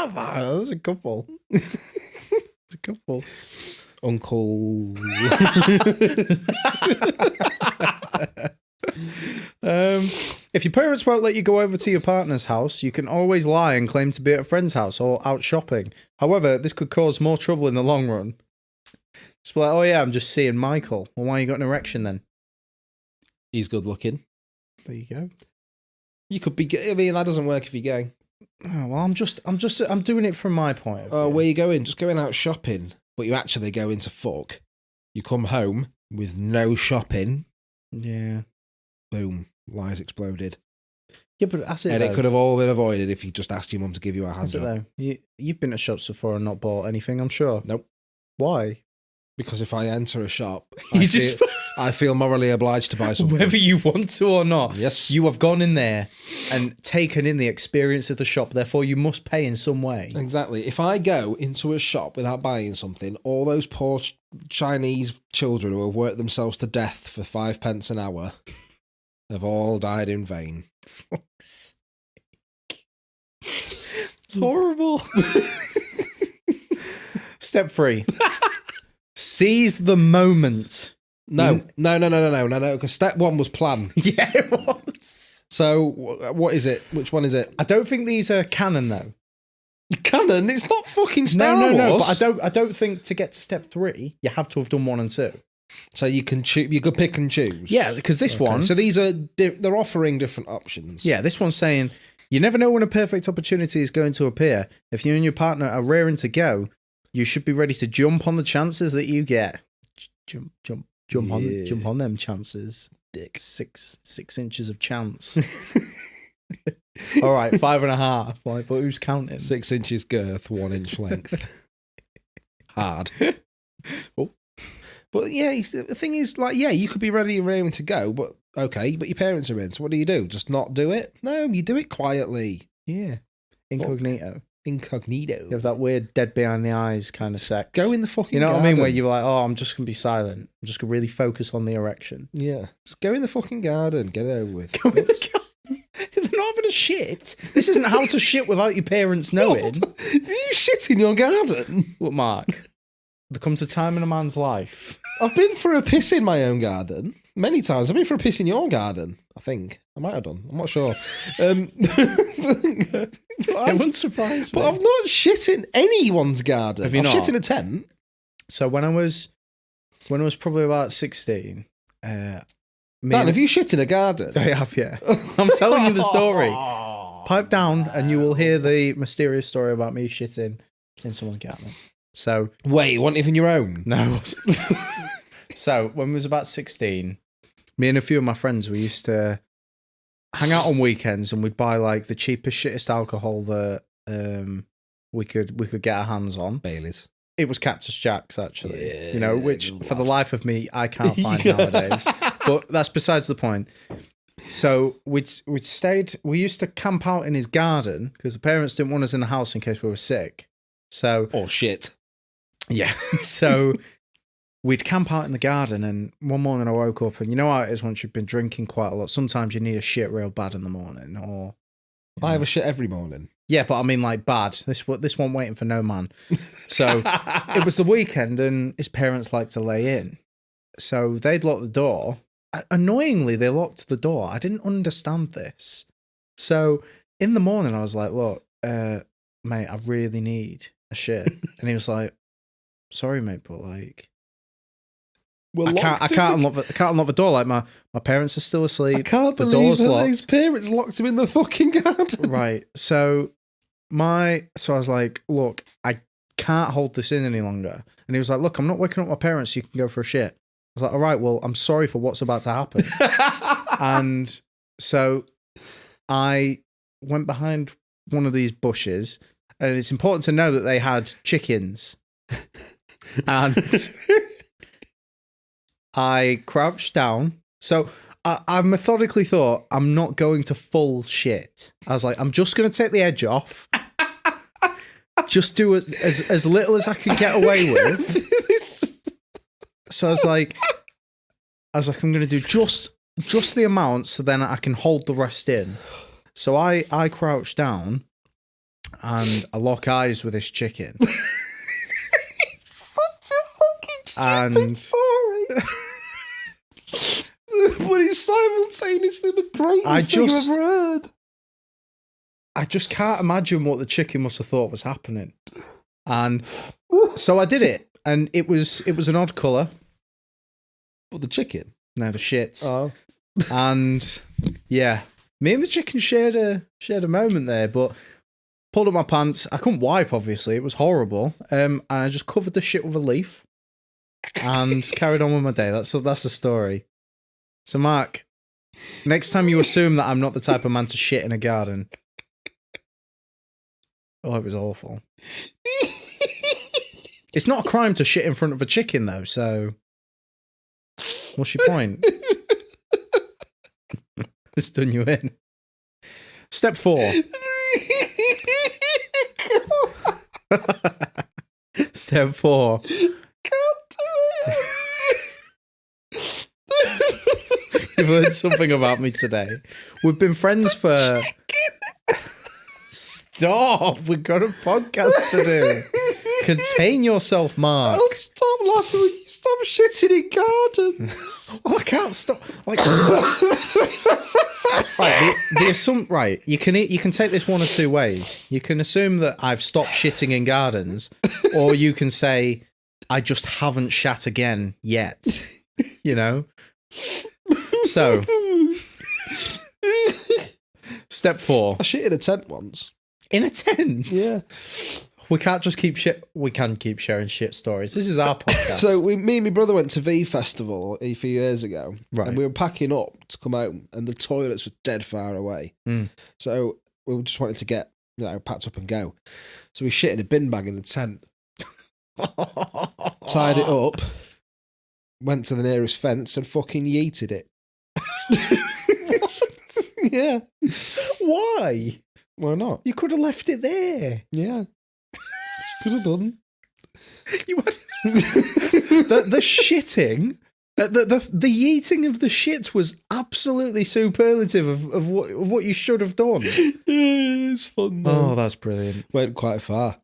There's a couple. A couple. Uncle. If your parents won't let you go over to your partner's house, you can always lie and claim to be at a friend's house or out shopping. However, this could cause more trouble in the long run. It's like, oh yeah, I'm just seeing Michael. Well, why you got an erection then? He's good looking. There you go. You could be gay. I mean, that doesn't work if you're gay. Oh, well, I'm doing it from my point of view. Where you going? Just going out shopping, but you actually go into fuck. You come home with no shopping. Yeah. Boom. Lies exploded. Yeah, but that's it. And though. it could have all been avoided if you just asked your mum to give you a hand That's it, job. though. You've been to shops before and not bought anything, I'm sure. Nope. Why? Because if I enter a shop, You I feel morally obliged to buy something. Whether you want to or not. Yes. You have gone in there and taken in the experience of the shop, therefore you must pay in some way. Exactly. If I go into a shop without buying something, all those poor Chinese children who have worked themselves to death for 5 pence an hour have all died in vain. Fuck's sake. It's horrible. Step 3. Seize the moment. No, because step one was plan. Yeah, it was. So what is it? Which one is it? I don't think these are canon though. Canon? It's not fucking Star Wars. No. But I don't think to get to step 3 you have to have done 1 and 2. So you can choose. You could pick and choose. Yeah, because this one. So these are they're offering different options. Yeah, this one's saying you never know when a perfect opportunity is going to appear. If you and your partner are raring to go, you should be ready to jump on the chances that you get. Jump on them chances. Dick. 6 inches of chance. All right, 5.5. Like, but who's counting? 6 inches girth, 1 inch length. Hard. Oh. But yeah, the thing is, like, yeah, you could be ready and raring to go, but okay, but your parents are in. So what do? Just not do it? No, you do it quietly. Yeah. Incognito. Incognito. You have that weird dead behind the eyes kind of sex. Go in the fucking You know garden. what I mean? Where you're like, oh, I'm just going to be silent. I'm just going to really focus on the erection. Yeah. Just go in the fucking garden. Get it over with. Go in the garden. They're not having a shit. This isn't how to shit without your parents knowing. You shit in your garden? Look, Mark, there comes a time in a man's life. I've been for a piss in my own garden. Many times. I've been for a piss in your garden, I think. I might have done. I'm not sure. It wouldn't surprise me. But I've not shit in anyone's garden. Have you I've not? shit in a tent. So when I was probably about 16, Dan, have you shit in a garden? I have, yeah. I'm telling you the story. Pipe down and you will hear the mysterious story about me shitting in someone's garden. So wait, you weren't even your own? No. So when I was about 16, me and a few of my friends, we used to hang out on weekends and we'd buy like the cheapest, shittest alcohol that we could get our hands on. Baileys. It was Cactus Jack's, actually. Yeah, you know, which for the life of me, I can't find nowadays. But that's besides the point. So we used to camp out in his garden because the parents didn't want us in the house in case we were sick. So or shit. Yeah. So we'd camp out in the garden, and one morning I woke up, and you know how it is once you've been drinking quite a lot. Sometimes you need a shit real bad in the morning, or I have a shit every morning. Yeah, but I mean like bad. This one waiting for no man. So it was the weekend, and his parents like to lay in, so they'd lock the door. Annoyingly, they locked the door. I didn't understand this. So in the morning, I was like, "Look, mate, I really need a shit," and he was like, "Sorry, mate, but like." I can't unlock the door. Like my parents are still asleep. I can't the believe door's that locked. his parents locked him in the fucking garden. Right. So I was like, look, I can't hold this in any longer. And he was like, look, I'm not waking up my parents. So you can go for a shit. I was like, all right, well, I'm sorry for what's about to happen. And so I went behind one of these bushes, and it's important to know that they had chickens. And I crouched down. So I methodically thought, I'm not going to full shit. I was like, I'm just going to take the edge off. Just do as little as I can get away with. So I was like, I'm going to do just the amount so then I can hold the rest in. So I crouch down and I lock eyes with this chicken. Such a fucking stupid story. But it's simultaneously the greatest thing I've ever heard. I just can't imagine what the chicken must have thought was happening. And so I did it. And it was an odd colour. What, the chicken? No, the shit. Oh. And yeah, me and the chicken shared a moment there, but pulled up my pants. I couldn't wipe, obviously. It was horrible. And I just covered the shit with a leaf and carried on with my day. That's the story. So, Mark, next time you assume that I'm not the type of man to shit in a garden. Oh, it was awful. It's not a crime to shit in front of a chicken, though, so what's your point? It's done you in. Step 4. Step 4. You've learned something about me today. We've been friends for... Stop! We've got a podcast to do. Contain yourself, Mark. I'll stop laughing when you stop stop shitting in gardens. Well, I can't stop. Like, right, you can take this one or two ways. You can assume that I've stopped shitting in gardens, or you can say I just haven't shat again yet. You know. So, step 4. I shit in a tent once. In a tent? Yeah. We can't just keep shit. We can keep sharing shit stories. This is our podcast. So me and my brother went to V Festival a few years ago, Right. and we were packing up to come out, and the toilets were dead far away. So we just wanted to get packed up and go. So we shit in a bin bag in the tent, tied it up, went to the nearest fence, and fucking yeeted it. Yeah. Why? Why not? You could have left it there. Yeah. Could have done. You had the shitting, the eating of the shit was absolutely superlative of what you should have done. It's fun though. Oh, that's brilliant. Went quite far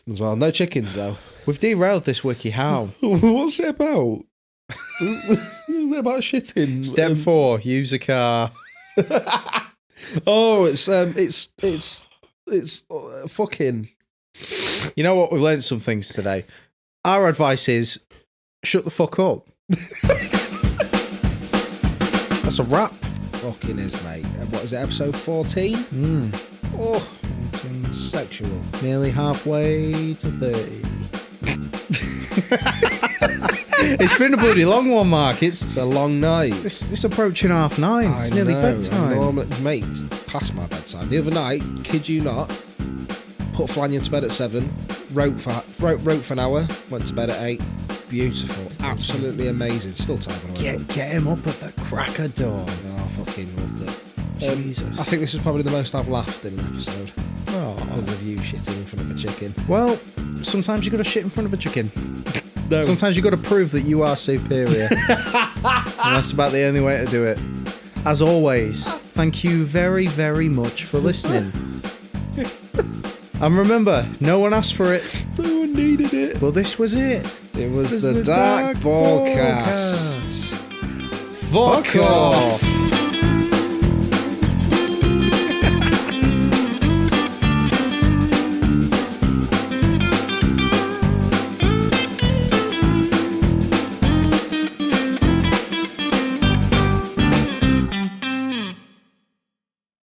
as well. No chickens though. We've derailed this wiki. How? What's it about? Is it about shitting? Step 4: use a car. Oh, it's fucking. You know what? We've learned some things today. Our advice is shut the fuck up. That's a wrap. Fucking is, mate. What is it, episode 14? Oh, sexual. Nearly halfway to 30. It's been a bloody long one, Mark. It's a long night. It's approaching 9:30. It's nearly bedtime. Normally, mate, past my bedtime. The other night, kid you not, put Flanion to bed at 7, wrote for an hour, went to bed at 8. Beautiful, absolutely amazing. Still typing away. Get him up at the crack of dawn. Oh, fucking loved it. Jesus. I think this is probably the most I've laughed in an episode. Oh. Because of you shitting in front of a chicken. Well, sometimes you got to shit in front of a chicken. No. Sometimes you got to prove that you are superior. And that's about the only way to do it. As always, thank you very, very much for listening. And remember, no one asked for it. No one needed it. Well, this was it. It was the Dark Ballcast. Fuck off.